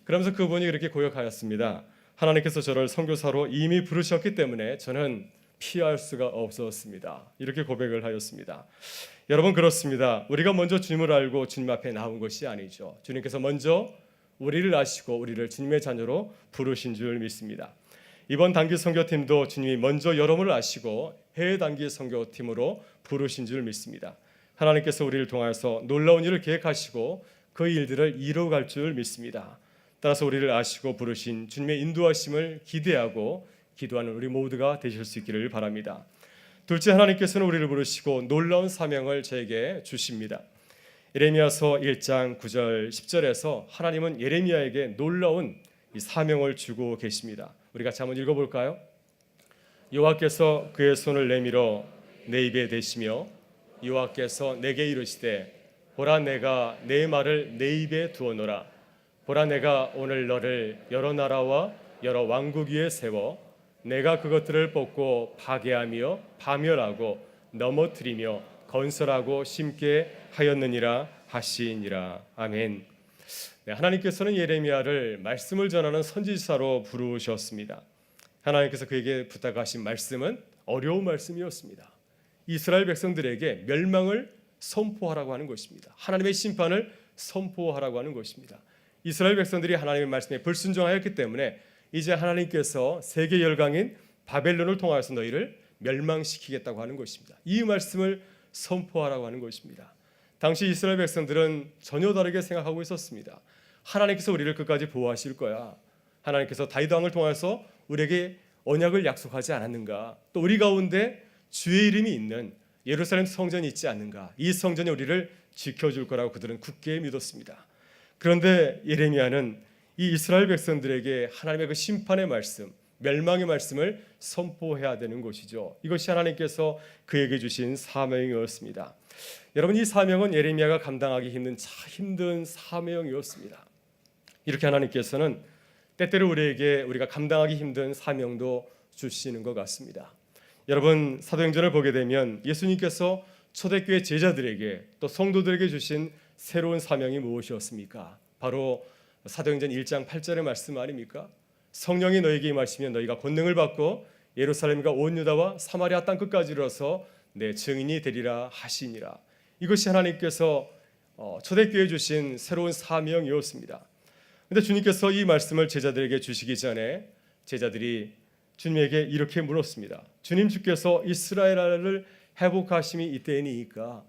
그러면서 그분이 이렇게 고백하였습니다. 하나님께서 저를 선교사로 이미 부르셨기 때문에 저는 피할 수가 없었습니다. 이렇게 고백을 하였습니다. 여러분 그렇습니다. 우리가 먼저 주님을 알고 주님 앞에 나온 것이 아니죠. 주님께서 먼저 우리를 아시고 우리를 주님의 자녀로 부르신 줄 믿습니다. 이번 단기 선교팀도 주님이 먼저 여러분을 아시고 해외 단기 선교팀으로 부르신 줄 믿습니다. 하나님께서 우리를 통하여서 놀라운 일을 계획하시고 그 일들을 이루어갈 줄 믿습니다. 따라서 우리를 아시고 부르신 주님의 인도하심을 기대하고 기도하는 우리 모두가 되실 수 있기를 바랍니다. 둘째, 하나님께서는 우리를 부르시고 놀라운 사명을 저에게 주십니다. 예레미야서 1장 9절 10절에서 하나님은 예레미야에게 놀라운 이 사명을 주고 계십니다. 우리 같이 한번 읽어볼까요? 여호와께서 그의 손을 내밀어 내 입에 대시며 여호와께서 내게 이르시되 보라 내가 내 말을 내 입에 두어노라 보라 내가 오늘 너를 여러 나라와 여러 왕국 위에 세워 내가 그것들을 뽑고 파괴하며 파멸하고 넘어뜨리며 건설하고 심게 하였느니라 하시니라. 아멘. 네, 하나님께서는 예레미야를 말씀을 전하는 선지자로 부르셨습니다. 하나님께서 그에게 부탁하신 말씀은 어려운 말씀이었습니다. 이스라엘 백성들에게 멸망을 선포하라고 하는 것입니다. 하나님의 심판을 선포하라고 하는 것입니다. 이스라엘 백성들이 하나님의 말씀에 불순종하였기 때문에 이제 하나님께서 세계 열강인 바벨론을 통하여서 너희를 멸망시키겠다고 하는 것입니다. 이 말씀을 선포하라고 하는 것입니다. 당시 이스라엘 백성들은 전혀 다르게 생각하고 있었습니다. 하나님께서 우리를 끝까지 보호하실 거야. 하나님께서 다윗 왕을 통해서 우리에게 언약을 약속하지 않았는가? 또 우리 가운데 주의 이름이 있는 예루살렘 성전이 있지 않는가? 이 성전이 우리를 지켜줄 거라고 그들은 굳게 믿었습니다. 그런데 예레미야는 이 이스라엘 백성들에게 하나님의 그 심판의 말씀, 멸망의 말씀을 선포해야 되는 것이죠. 이것이 하나님께서 그에게 주신 사명이었습니다. 여러분, 이 사명은 예레미야가 감당하기 힘든 사명이었습니다. 이렇게 하나님께서는 때때로 우리가 감당하기 힘든 사명도 주시는 것 같습니다. 여러분, 사도행전을 보게 되면 예수님께서 초대교회 제자들에게 또 성도들에게 주신 새로운 사명이 무엇이었습니까? 바로 사도행전 1장 8절의 말씀 아닙니까? 성령이 너에게 임하시면 너희가 권능을 받고 예루살렘과 온 유다와 사마리아 땅 끝까지 이르러서 내 증인이 되리라 하시니라. 이것이 하나님께서 초대교회에 주신 새로운 사명이었습니다. 그런데 주님께서 이 말씀을 제자들에게 주시기 전에 제자들이 주님에게 이렇게 물었습니다. 주님, 주께서 이스라엘을 회복하심이 이때이니까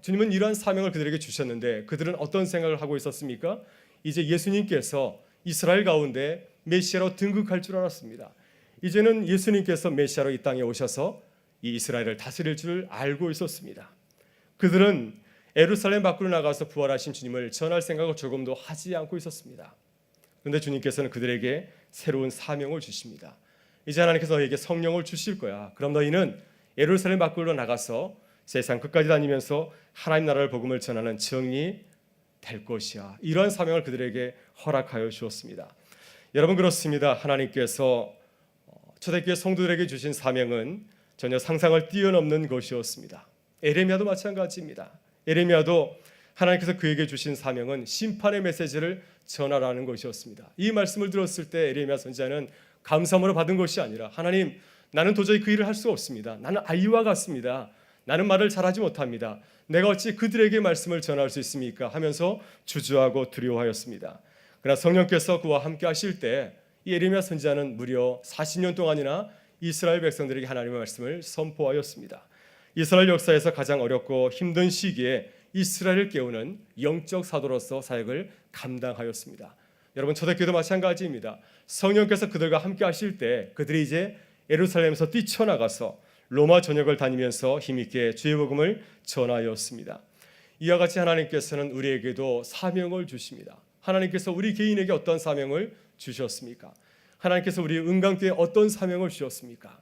주님은 이러한 사명을 그들에게 주셨는데 그들은 어떤 생각을 하고 있었습니까? 이제 예수님께서 이스라엘 가운데 메시아로 등극할 줄 알았습니다. 이제는 예수님께서 메시아로 이 땅에 오셔서 이 이스라엘을 다스릴 줄 알고 있었습니다. 그들은 예루살렘 밖으로 나가서 부활하신 주님을 전할 생각을 조금도 하지 않고 있었습니다. 그런데 주님께서는 그들에게 새로운 사명을 주십니다. 이제 하나님께서 너희에게 성령을 주실 거야. 그럼 너희는 예루살렘 밖으로 나가서 세상 끝까지 다니면서 하나님 나라를 복음을 전하는 증인이 될 것이야. 이러한 사명을 그들에게 허락하여 주었습니다. 여러분, 그렇습니다. 하나님께서 초대교회 성도들에게 주신 사명은 전혀 상상을 뛰어넘는 것이었습니다. 예레미야도 마찬가지입니다. 예레미야도 하나님께서 그에게 주신 사명은 심판의 메시지를 전하라는 것이었습니다. 이 말씀을 들었을 때 예레미야 선지자는 감사함으로 받은 것이 아니라 하나님, 나는 도저히 그 일을 할 수 없습니다. 나는 아이와 같습니다. 나는 말을 잘하지 못합니다. 내가 어찌 그들에게 말씀을 전할 수 있습니까? 하면서 주저하고 두려워하였습니다. 그러나 성령께서 그와 함께 하실 때 예레미야 선지자는 무려 40년 동안이나 이스라엘 백성들에게 하나님의 말씀을 선포하였습니다. 이스라엘 역사에서 가장 어렵고 힘든 시기에 이스라엘을 깨우는 영적 사도로서 사역을 감당하였습니다. 여러분, 초대교회도 마찬가지입니다. 성령께서 그들과 함께 하실 때 그들이 이제 예루살렘에서 뛰쳐나가서 로마 전역을 다니면서 힘있게 주의 복음을 전하였습니다. 이와 같이 하나님께서는 우리에게도 사명을 주십니다. 하나님께서 우리 개인에게 어떤 사명을 주셨습니까? 하나님께서 우리 은강교회에 어떤 사명을 주셨습니까?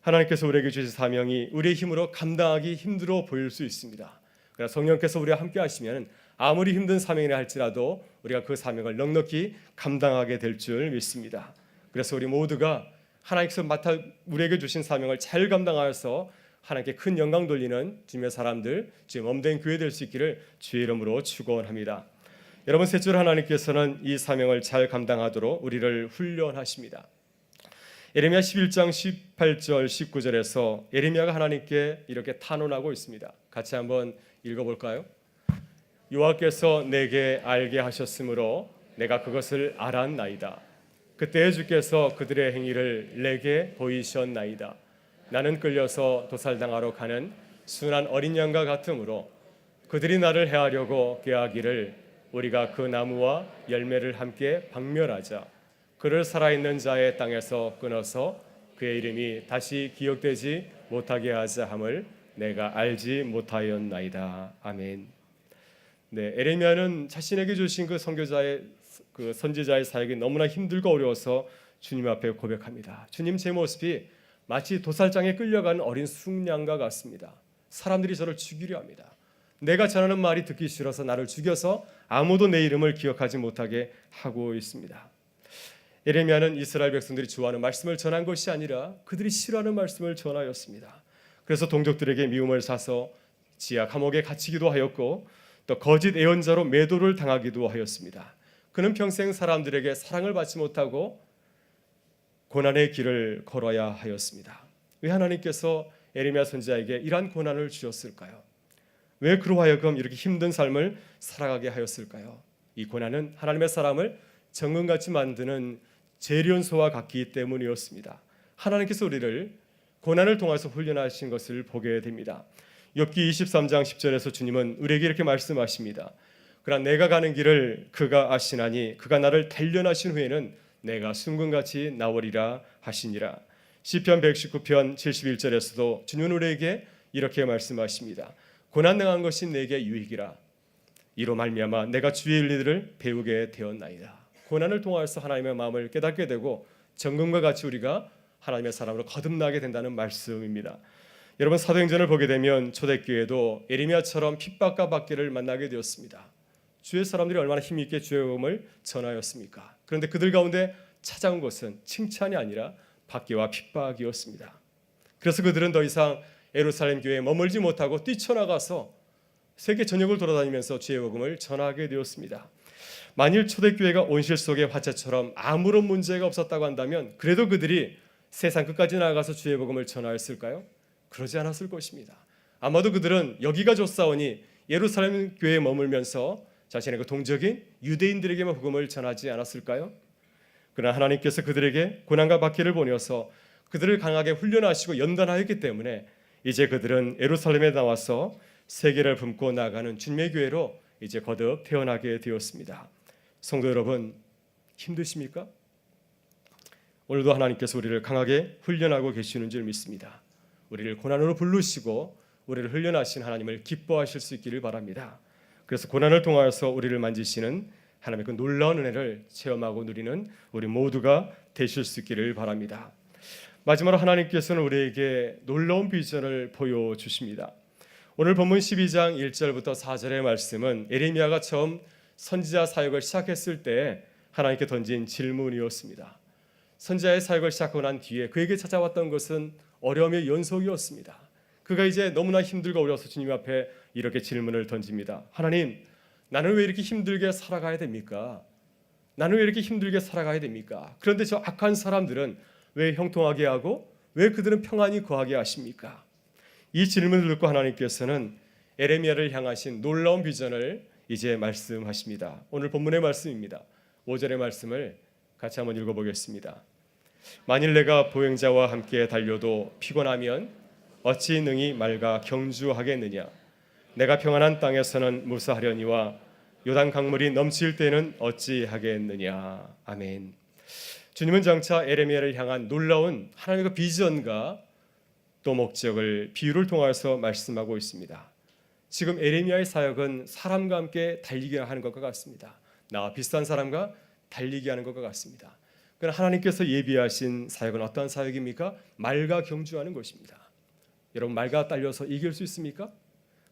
하나님께서 우리에게 주신 사명이 우리의 힘으로 감당하기 힘들어 보일 수 있습니다. 그러나 성령께서 우리와 함께 하시면 아무리 힘든 사명이라 할지라도 우리가 그 사명을 넉넉히 감당하게 될 줄 믿습니다. 그래서 우리 모두가 하나님께서 우리에게 주신 사명을 잘 감당하여서 하나님께 큰 영광 돌리는 주님의 사람들, 주의 몸된 교회 될 수 있기를 주의 이름으로 축원합니다. 여러분, 셋째로 하나님께서는 이 사명을 잘 감당하도록 우리를 훈련하십니다. 예레미야 11장 18절 19절에서 예레미야가 하나님께 이렇게 탄원하고 있습니다. 같이 한번 읽어볼까요? 여호와께서 내게 알게 하셨으므로 내가 그것을 알았나이다. 그때 주께서 그들의 행위를 내게 보이셨나이다. 나는 끌려서 도살당하러 가는 순한 어린 양과 같으므로 그들이 나를 해하려고 꾀하기를 우리가 그 나무와 열매를 함께 박멸하자. 그를 살아있는 자의 땅에서 끊어서 그의 이름이 다시 기억되지 못하게 하자 함을 내가 알지 못하였나이다. 아멘. 네, 예레미야는 자신에게 주신 그 선지자의 사역이 너무나 힘들고 어려워서 주님 앞에 고백합니다. 주님, 제 모습이 마치 도살장에 끌려간 어린 숙양과 같습니다. 사람들이 저를 죽이려 합니다. 내가 전하는 말이 듣기 싫어서 나를 죽여서 아무도 내 이름을 기억하지 못하게 하고 있습니다. 예레미야는 이스라엘 백성들이 좋아하는 말씀을 전한 것이 아니라 그들이 싫어하는 말씀을 전하였습니다. 그래서 동족들에게 미움을 사서 지하 감옥에 갇히기도 하였고 또 거짓 예언자로 매도를 당하기도 하였습니다. 그는 평생 사람들에게 사랑을 받지 못하고 고난의 길을 걸어야 하였습니다. 왜 하나님께서 예레미야 선지자에게 이러한 고난을 주셨을까요? 왜 그로 하여금 이렇게 힘든 삶을 살아가게 하였을까요? 이 고난은 하나님의 사람을 정금같이 만드는 재련소와 같기 때문이었습니다. 하나님께서 우리를 고난을 통해서 훈련하신 것을 보게 됩니다. 욥기 23장 10절에서 주님은 우리에게 이렇게 말씀하십니다. 그러나 내가 가는 길을 그가 아시나니 그가 나를 단련하신 후에는 내가 순금같이 나오리라 하시니라. 시편 119편 71절에서도 주님은 우리에게 이렇게 말씀하십니다. 고난 당한 것이 내게 유익이라. 이로 말미암아 내가 주의 일들을 배우게 되었나이다. 고난을 통하여서 하나님의 마음을 깨닫게 되고 정금과 같이 우리가 하나님의 사람으로 거듭나게 된다는 말씀입니다. 여러분, 사도행전을 보게 되면 초대교회도 예레미야처럼 핍박과 박해를 만나게 되었습니다. 주의 사람들이 얼마나 힘있게 주의 복음을 전하였습니까? 그런데 그들 가운데 찾아온 것은 칭찬이 아니라 박해와 핍박이었습니다. 그래서 그들은 더 이상 예루살렘 교회에 머물지 못하고 뛰쳐나가서 세계 전역을 돌아다니면서 주의 복음을 전하게 되었습니다. 만일 초대교회가 온실 속의 화채처럼 아무런 문제가 없었다고 한다면 그래도 그들이 세상 끝까지 나아가서 주의 복음을 전하였을까요? 그러지 않았을 것입니다. 아마도 그들은 여기가 좋사오니 예루살렘 교회에 머물면서 자신의 그 동족인 유대인들에게만 복음을 전하지 않았을까요? 그러나 하나님께서 그들에게 고난과 박해를 보내어서 그들을 강하게 훈련하시고 연단하였기 때문에 이제 그들은 예루살렘에 나와서 세계를 품고 나아가는 주님의 교회로 이제 거듭 태어나게 되었습니다. 성도 여러분, 힘드십니까? 오늘도 하나님께서 우리를 강하게 훈련하고 계시는 줄 믿습니다. 우리를 고난으로 부르시고 우리를 훈련하신 하나님을 기뻐하실 수 있기를 바랍니다. 그래서 고난을 통하여서 우리를 만지시는 하나님의 그 놀라운 은혜를 체험하고 누리는 우리 모두가 되실 수 있기를 바랍니다. 마지막으로 하나님께서는 우리에게 놀라운 비전을 보여주십니다. 오늘 본문 12장 1절부터 4절의 말씀은 예레미야가 처음 선지자 사역을 시작했을 때 하나님께 던진 질문이었습니다. 선지자의 사역을 시작하고 난 뒤에 그에게 찾아왔던 것은 어려움의 연속이었습니다. 그가 이제 너무나 힘들고 어려워서 주님 앞에 이렇게 질문을 던집니다. 하나님, 나는 왜 이렇게 힘들게 살아가야 됩니까? 나는 왜 이렇게 힘들게 살아가야 됩니까? 그런데 저 악한 사람들은 왜 형통하게 하고 왜 그들은 평안히 거하게 하십니까? 이 질문을 듣고 하나님께서는 예레미야를 향하신 놀라운 비전을 이제 말씀하십니다. 오늘 본문의 말씀입니다. 5절의 말씀을 같이 한번 읽어보겠습니다. 만일 내가 보행자와 함께 달려도 피곤하면 어찌 능히 맑아 경주하겠느냐? 내가 평안한 땅에서는 무사하려니와 요단 강물이 넘칠 때는 어찌하겠느냐? 아멘. 주님은 장차 예레미야를 향한 놀라운 하나님의 그 비전과 또 목적을 비유를 통해서 말씀하고 있습니다. 지금 예레미야의 사역은 사람과 함께 달리게 하는 것과 같습니다. 나와 비슷한 사람과 달리게 하는 것과 같습니다. 그러나 하나님께서 예비하신 사역은 어떠한 사역입니까? 말과 경주하는 것입니다. 여러분, 말과 딸려서 이길 수 있습니까?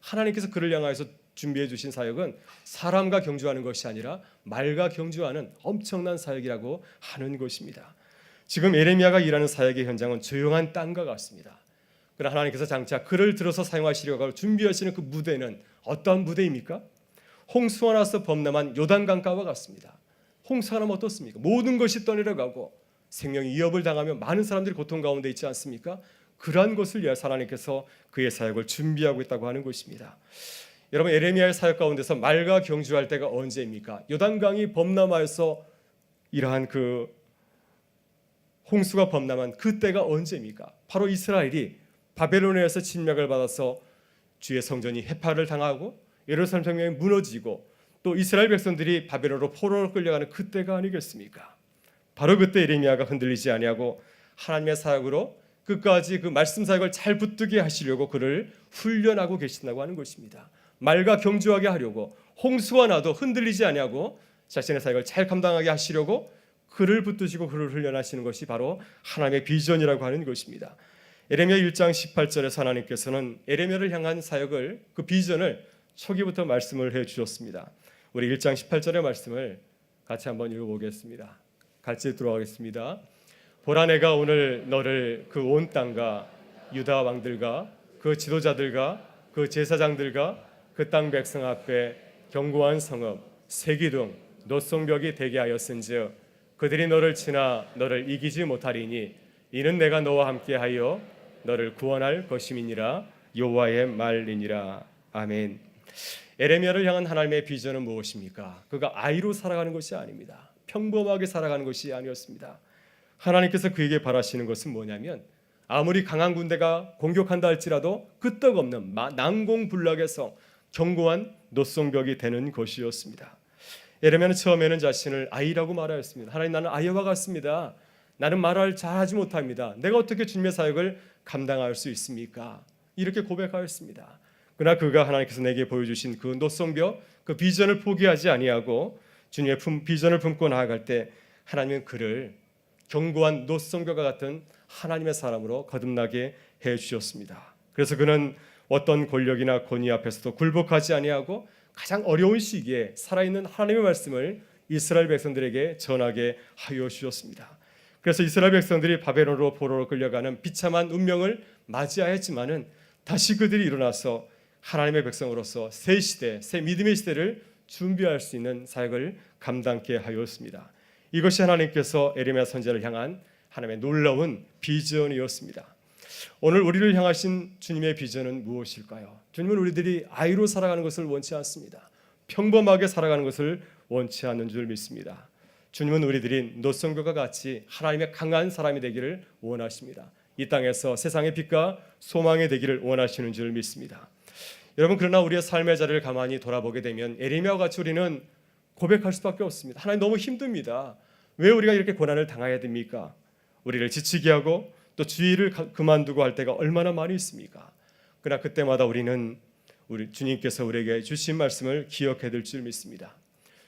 하나님께서 그를 향하여서 준비해 주신 사역은 사람과 경주하는 것이 아니라 말과 경주하는 엄청난 사역이라고 하는 것입니다. 지금 예레미야가 일하는 사역의 현장은 조용한 땅과 같습니다. 그러나 하나님께서 장차 그를 들어서 사용하시려고 준비하시는 그 무대는 어떠한 무대입니까? 홍수가 나서 범람한 요단강가와 같습니다. 홍수가 나면 어떻습니까? 모든 것이 떠내려가고 생명이 위협을 당하며 많은 사람들이 고통 가운데 있지 않습니까? 그러한 것을 위해서 하나님께서 그의 사역을 준비하고 있다고 하는 것입니다. 여러분, 예레미야의 사역 가운데서 말과 경주할 때가 언제입니까? 요단강이 범람하여서 이러한 그 홍수가 범람한 그때가 언제입니까? 바로 이스라엘이 바벨론에서 침략을 받아서 주의 성전이 해파를 당하고 예루살렘 성벽이 무너지고 또 이스라엘 백성들이 바벨론으로 포로로 끌려가는 그때가 아니겠습니까? 바로 그때 예레미야가 흔들리지 아니하고 하나님의 사역으로 끝까지 그 말씀 사역을 잘 붙들게 하시려고 그를 훈련하고 계신다고 하는 것입니다. 말과 경주하게 하려고 홍수가 나도 흔들리지 아니하고 자신의 사역을 잘 감당하게 하시려고 그를 붙드시고 그를 훈련하시는 것이 바로 하나님의 비전이라고 하는 것입니다. 예레미야 1장 18절에서 하나님께서는 예레미야를 향한 사역을 그 비전을 초기부터 말씀을 해 주셨습니다. 우리 1장 18절의 말씀을 같이 한번 읽어보겠습니다. 같이 들어가겠습니다. 보라 내가 오늘 너를 그 온 땅과 유다 왕들과 그 지도자들과 그 제사장들과 그 땅 백성 앞에 견고한 성읍 세기둥 노송벽이 되게 하였은즉 그들이 너를 치나 너를 이기지 못하리니 이는 내가 너와 함께하여 너를 구원할 것임이니라 여호와의 말이니라. 아멘. 에레미야를 향한 하나님의 비전은 무엇입니까? 그가 아이로 살아가는 것이 아닙니다. 평범하게 살아가는 것이 아니었습니다. 하나님께서 그에게 바라시는 것은 뭐냐면 아무리 강한 군대가 공격한다 할지라도 끄떡없는 난공불락의 성 견고한 노송벽이 되는 것이었습니다. 에레미야는 처음에는 자신을 아이라고 말하였습니다. 하나님, 나는 아이와 같습니다. 나는 말을 잘하지 못합니다. 내가 어떻게 주님의 사역을 감당할 수 있습니까? 이렇게 고백하였습니다. 그러나 그가 하나님께서 내게 보여주신 그 노송벽, 그 비전을 포기하지 아니하고 주님의 비전을 품고 나아갈 때 하나님은 그를 견고한 노송벽과 같은 하나님의 사람으로 거듭나게 해주셨습니다. 그래서 그는 어떤 권력이나 권위 앞에서도 굴복하지 아니하고 가장 어려운 시기에 살아있는 하나님의 말씀을 이스라엘 백성들에게 전하게 하여 주셨습니다. 그래서 이스라엘 백성들이 바벨론으로 포로로 끌려가는 비참한 운명을 맞이하였지만은 다시 그들이 일어나서 하나님의 백성으로서 새 시대, 새 믿음의 시대를 준비할 수 있는 사역을 감당케 하였습니다. 이것이 하나님께서 에레미야 선지자를 향한 하나님의 놀라운 비전이었습니다. 오늘 우리를 향하신 주님의 비전은 무엇일까요? 주님은 우리들이 아이로 살아가는 것을 원치 않습니다. 평범하게 살아가는 것을 원치 않는 줄 믿습니다. 주님은 우리들이 노송벽과 같이 하나님의 강한 사람이 되기를 원하십니다. 이 땅에서 세상의 빛과 소망이 되기를 원하시는 줄 믿습니다. 여러분, 그러나 우리의 삶의 자리를 가만히 돌아보게 되면 에레미야와 같이 우리는 고백할 수밖에 없습니다. 하나님, 너무 힘듭니다. 왜 우리가 이렇게 고난을 당해야 됩니까? 우리를 지치게 하고 또 주의를 그만두고 할 때가 얼마나 많이 있습니까? 그러나 그때마다 우리는 우리 주님께서 우리에게 주신 말씀을 기억해야 될 줄 믿습니다.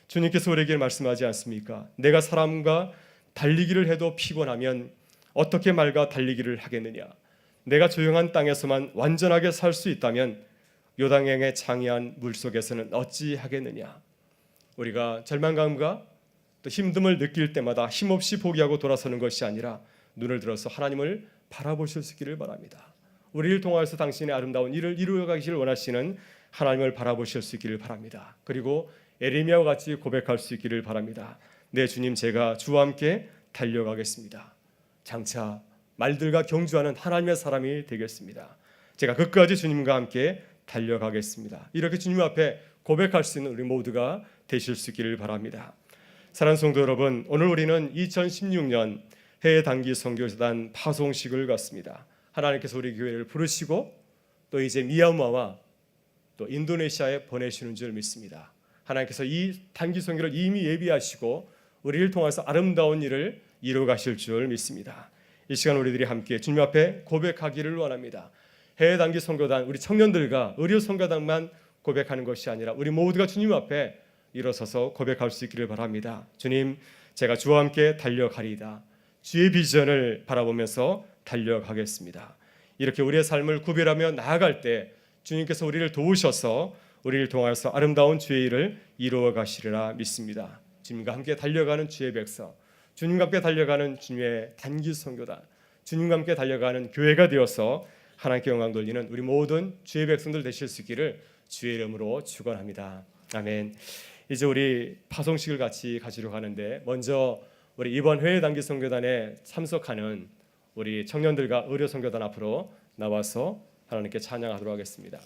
주님께서 우리에게 말씀하지 않습니까? 내가 사람과 달리기를 해도 피곤하면 어떻게 말과 달리기를 하겠느냐? 내가 조용한 땅에서만 완전하게 살 수 있다면 요단강의 창이한 물속에서는 어찌 하겠느냐? 우리가 절망감과 또 힘듦을 느낄 때마다 힘없이 포기하고 돌아서는 것이 아니라 눈을 들어서 하나님을 바라보실 수 있기를 바랍니다. 우리를 통하여서 당신의 아름다운 일을 이루어가기를 원하시는 하나님을 바라보실 수 있기를 바랍니다. 그리고 에레미야와 같이 고백할 수 있기를 바랍니다. 네, 주님, 제가 주와 함께 달려가겠습니다. 장차 말들과 경주하는 하나님의 사람이 되겠습니다. 제가 끝까지 주님과 함께 달려가겠습니다. 이렇게 주님 앞에 고백할 수 있는 우리 모두가 되실 수 있기를 바랍니다. 사랑하는 성도 여러분, 오늘 우리는 2016년 해외 단기 선교사단 파송식을 갖습니다. 하나님께서 우리 교회를 부르시고 또 이제 미얀마와 또 인도네시아에 보내시는 줄 믿습니다. 하나님께서 이 단기 선교를 이미 예비하시고 우리를 통해서 아름다운 일을 이루어 가실 줄 믿습니다. 이 시간 우리들이 함께 주님 앞에 고백하기를 원합니다. 해외 단기 선교단 우리 청년들과 의료 선교단만 고백하는 것이 아니라 우리 모두가 주님 앞에 일어서서 고백할 수 있기를 바랍니다. 주님, 제가 주와 함께 달려가리이다. 주의 비전을 바라보면서 달려가겠습니다. 이렇게 우리의 삶을 구별하며 나아갈 때 주님께서 우리를 도우셔서 우리를 통하여서 아름다운 주의 일을 이루어 가시리라 믿습니다. 주님과 함께 달려가는 주의 백성, 주님과 함께 달려가는 주님의 단기 선교단, 주님과 함께 달려가는 교회가 되어서 하나님께 영광 돌리는 우리 모든 주의 백성들 되실 수 있기를 주의 이름으로 축원합니다. 아멘. 이제 우리 파송식을 같이 가지러 가는데 먼저 우리 이번 해외 단기 선교단에 참석하는 우리 청년들과 의료 선교단 앞으로 나와서 하나님께 찬양하도록 하겠습니다.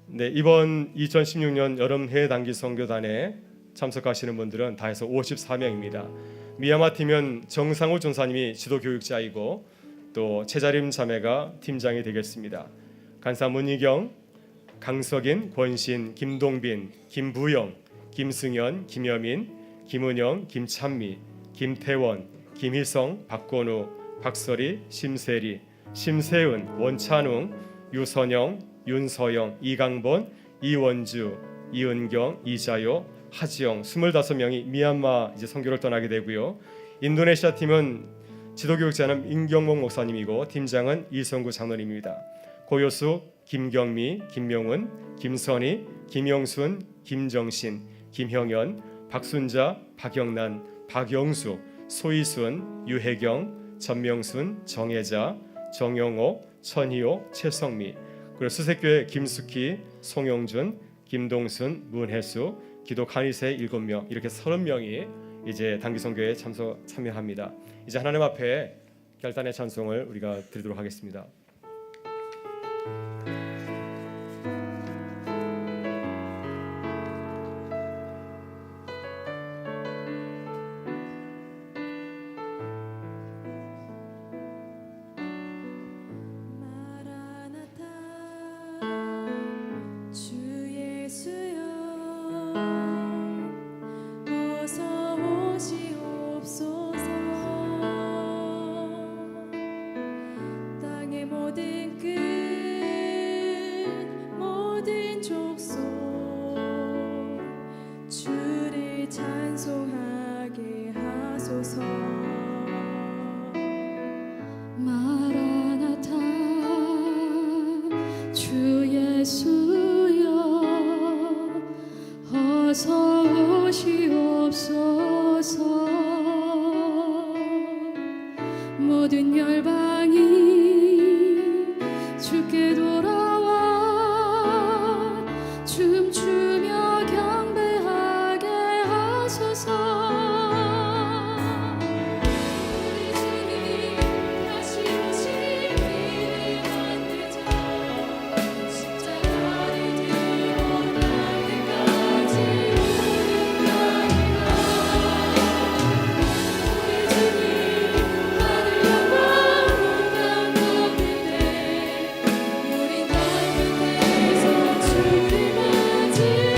네, 이번 2016년 여름 해외 단기 선교단에 참석하시는 분들은 다 해서 54명입니다. 미얀마 팀은 정상호 전사님이 지도 교육자이고 또 최자림 자매가 팀장이 되겠습니다. 간사 문희경, 강석인, 권신, 김동빈, 김부영, 김승현, 김여민, 김은영, 김찬미, 김태원, 김희성, 박건우, 박설희, 심세리, 심세은, 원찬웅, 유선영, 윤서영, 이강본, 이원주, 이은경, 이자요, 하지영 25명이 미얀마 이제 선교를 떠나게 되고요. 인도네시아 팀은 지도교육자는 임경목 목사님이고 팀장은 이성구 장로님입니다. 고요수 김경미, 김명은, 김선희, 김영순, 김정신, 김형연, 박순자, 박영란, 박영수, 소희순, 유혜경, 전명순, 정혜자, 정영호, 천희호, 최성미, 그리고 수색교회 김숙희, 송영준, 김동순, 문혜수, 기도 카니세 7명, 이렇게 30명이 이제 단기선교에 참여합니다. 이제 하나님 앞에 결단의 찬송을 우리가 드리도록 하겠습니다. 찬송하게 하소서. 마라나타 주 예수여 어서 오시옵소서. 모든 열방이 주께 돌아와 춤추며 경배하게 하소서. 우리 주님 다시 오실 길을 만들자. 십자가를 들고 땅끝까지 오르나이다. 우리 주님 하늘 영광 온 땅 덮을 때 우린 땅끝에서 주를 맞으리.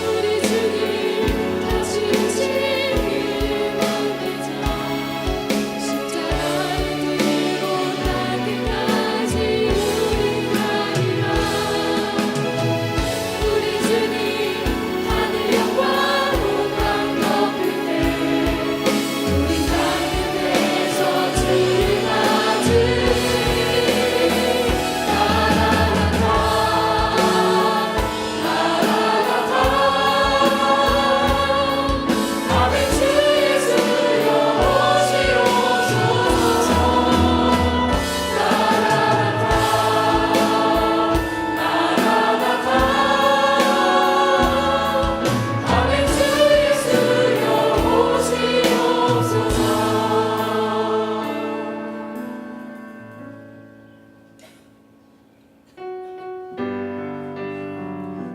우리 주님 다시 오실 길을 만들자. 십자가를 들고 땅끝까지 오르나이다. 우리 주님 하늘 영광 온 땅 덮을 때 우린 땅끝에서 주를 맞으리.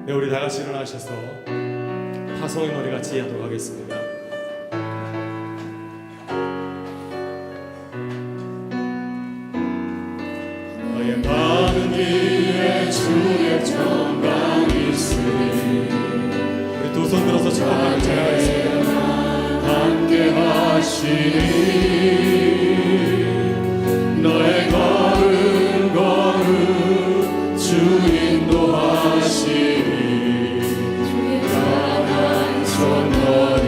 네, 우리 다 같이 일어나셔서 파송의 노래 같이 하도록 하겠습니다. 너의 많은 일에 주의 평강이 있으니 우리 두 손 들어서 축복하며 찬양하겠습니다. 함께 하시니 너의 걸음 걸음 주 인도하시니 강한 손 너를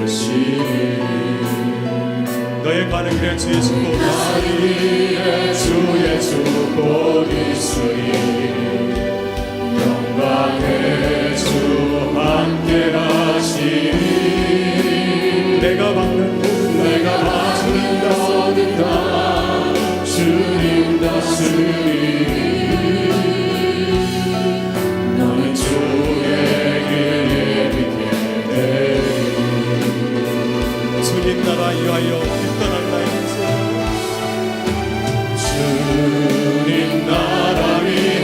드시니 너의 가는 길에 주의 축복이 주의 축복이 있으니 영광의 주 함께 하시니 내가 받는 모든 다 주님 다스리니 너는 주의 길 예비케 되리. 주님 나라 위하여 빛떠날 나의 인생 주님 나라 위하여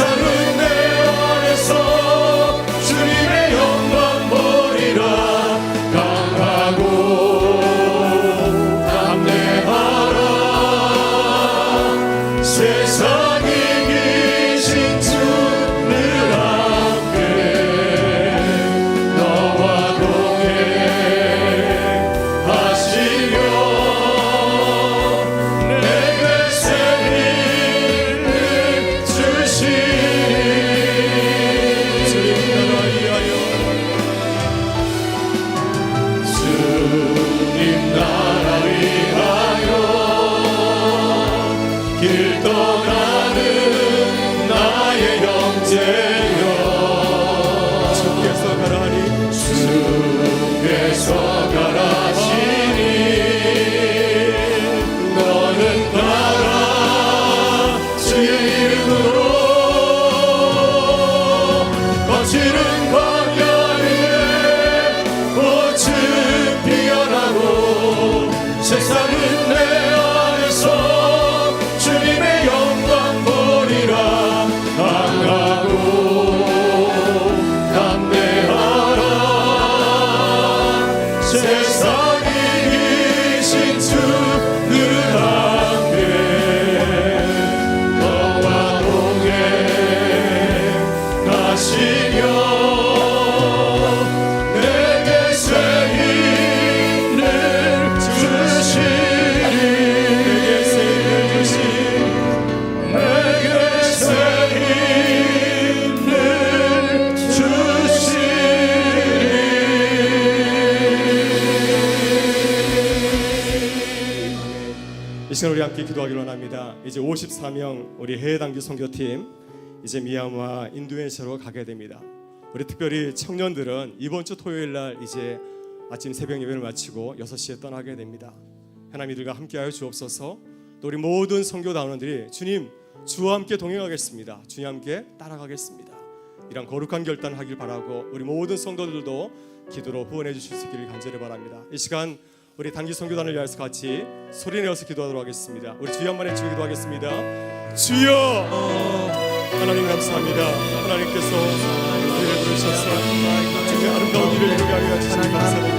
세상은 내 안에서 주님의 영광 보리라. 강하고 담대하라. 세상이 이기신 주 늘 함께 너와 동행하시며 내게 새 힘을 주시니 주님 나라 위하여 주님 나라 위하여 길 떠나는 나의 형제여 주께서 가라니 주께서 가라시니 너는 가라 주의 이름으로 거칠은 광야 위에 꽃은 피어나고 세상은 내 안에서 주님의 영광 보리라. 강하고 담대하라. 세상이 이기신 주 늘 함께 너와 동행하시며 내게 새 힘을 주시니 내게 새 힘을 주시니 내게 새 힘을 주시니. 이 시간 우리 함께 기도하기로 합니다. 이제 54명 우리 해외 단기 선교팀 이제 미얀마 인도네시아로 가게 됩니다. 우리 특별히 청년들은 이번 주 토요일 날 이제 아침 새벽 예배를 마치고 6시에 떠나게 됩니다. 하나님 이들과 함께하여 주옵소서. 또 우리 모든 선교단원들이 주님 주와 함께 동행하겠습니다. 주님 함께 따라가겠습니다. 이런 거룩한 결단하길 바라고 우리 모든 성도들도 기도로 후원해 주실 수 있기를 간절히 바랍니다. 이 시간 우리 단기 선교단을 위해서 같이 소리내어서 기도하도록 하겠습니다. 우리 주여 한번 외치고 기도하겠습니다. 주여 하나님 감사합니다. 하나님께서 우리를 부르셔서 주님의 아름다운 일을 이루게 하여 주시니 감사합니다.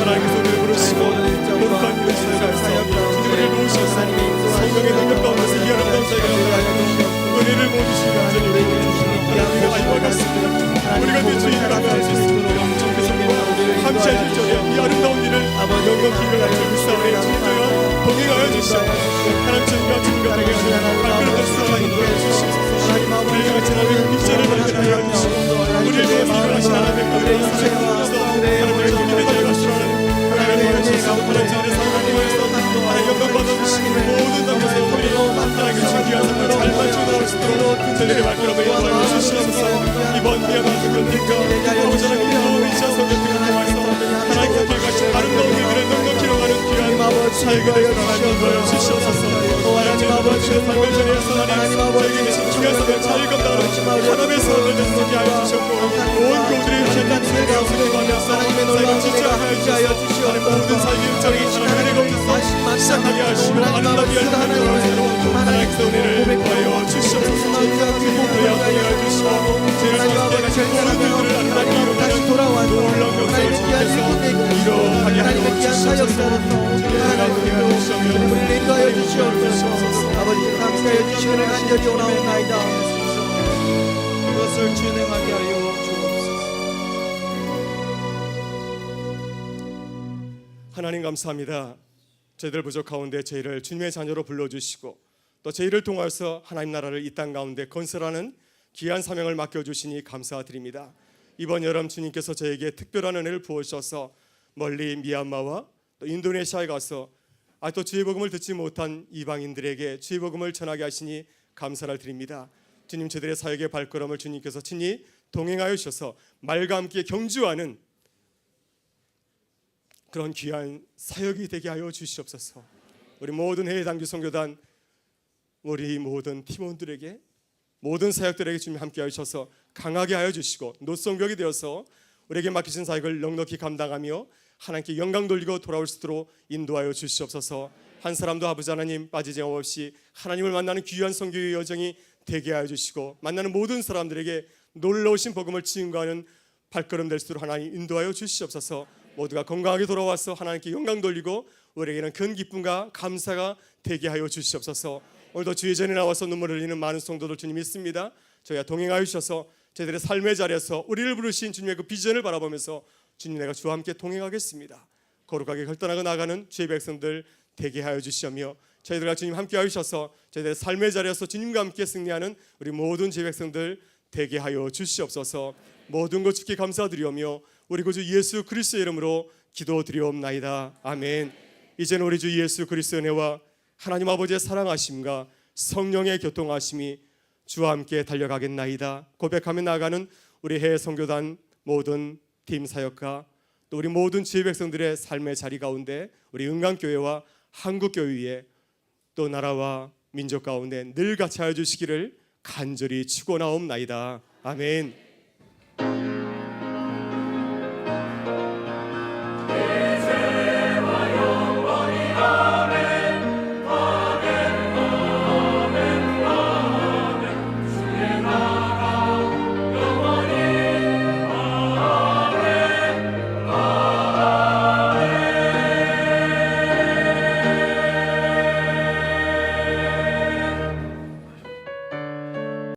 하나님께서 우리를 부르시고 거룩한 일을 시작하여서 우리를 도우셔서 성령의 능력 가운데서 이 아름다운 자리가 은혜를 모두시고 간절히 하나님과 아이와같습니다. 우리가 그 주인을 하며 할 수 있습니다. 함께하실 적에 이 아름다운 일을 영광 기를 가지고 있사오니 주님께서 동행하여 주시옵소서. 하나님 주님과 주님과 동행하시고 발걸음 없어 인도해 주시옵소서. 우리가 같이 하나님의 빛을 발견하여 주시고 우리를 위해 일하신 하나님의 것을 인생하면서 하나님의 주님의 자리가 싫어하는 하나님의 은혜가 하나님의 사랑하면서 하나님 영광 받아주시는 모든 당에서 우리 하나님의 신기한 삶을 잘 맞추어 나올 수 있도록 저희들의 발걸음을 인도하여 주시옵소서. 이번 미얀마 선교팀과 아버지 하나님 인도네시아 선교팀을 통해서 하나님께서 계획하신 아름다운 일들을 넉넉히 이뤄가는 귀한 사역을 하나님 주시옵소서. 하나님 아버지의 삶을 전해서 하나님 저에게 계신 귀한 삶을 잘 감당하는 하나님의 사람을 되게 하여 주셨고 온 교우들의 귀한 삶을 수행하면서 사역을 지지하여 주시옵소서. 하나님 모든 삶의 일정이 은혜가 없어서 시작하게 하시고 아름답게 하시고 하나님께서 은혜를 더하여 주시옵소서. 더하여 주시고 저희를 함께 하신 모든 일들을 아름답게 이루어가는 놀라운 역사를 주님께서 이루어가게 하여 주시옵소서. 우리를 인도하여 주시옵소서. 아버지 감사하여 주시기를 간절히 원하옵나이다. 그것을 진행하게 하여 주옵소서. 하나님 감사합니다. 저희들 부족 가운데 저희를 주님의 자녀로 불러주시고 또 저희를 통하여서 하나님 나라를 이 땅 가운데 건설하는 귀한 사명을 맡겨주시니 감사드립니다. 이번 여름 주님께서 저에게 특별한 은혜를 부어주셔서 멀리 미얀마와 또 인도네시아에 가서 또 주의 복음을 듣지 못한 이방인들에게 주의 복음을 전하게 하시니 감사를 드립니다. 주님 저들의 사역의 발걸음을 주님께서 친히 동행하여 주셔서 말과 함께 경주하는 그런 귀한 사역이 되게 하여 주시옵소서. 우리 모든 해외 단기 선교단 우리 모든 팀원들에게 모든 사역들에게 주님 함께 하셔서 강하게 하여 주시고 노성벽이 되어서 우리에게 맡기신 사역을 넉넉히 감당하며 하나님께 영광 돌리고 돌아올 수 있도록 인도하여 주시옵소서. 한 사람도 아버지 하나님 빠지지 없이 하나님을 만나는 귀한 선교의 여정이 되게 하여 주시고 만나는 모든 사람들에게 놀라우신 복음을 증거하는 발걸음 될 수 있도록 하나님 인도하여 주시옵소서. 모두가 건강하게 돌아와서 하나님께 영광 돌리고 우리에게는 큰 기쁨과 감사가 되게 하여 주시옵소서. 오늘도 주의 전에 나와서 눈물을 흘리는 많은 성도들 주님 믿습니다. 저희와 동행하여 주셔서 저희들의 삶의 자리에서 우리를 부르신 주님의 그 비전을 바라보면서 주님, 내가 주와 함께 동행하겠습니다. 거룩하게 결단하고 나가는 주의 백성들 되게 하여 주시며 저희들과 주님 함께 하셔서 저희들의 삶의 자리에서 주님과 함께 승리하는 우리 모든 주의 백성들 되게 하여 주시옵소서. 모든 것 주께 감사드리오며 우리 구주 예수 그리스도의 이름으로 기도드리옵나이다. 아멘. 이제는 우리 주 예수 그리스도의 은혜와 하나님 아버지의 사랑하심과 성령의 교통하심이 주와 함께 달려가겠나이다 고백하며 나아가는 우리 해외 선교단 모든 팀 사역과 또 우리 모든 지혜 백성들의 삶의 자리 가운데 우리 은강교회와 한국교회에 또 나라와 민족 가운데 늘 같이 하여 주시기를 간절히 축원하옵나이다. 아멘.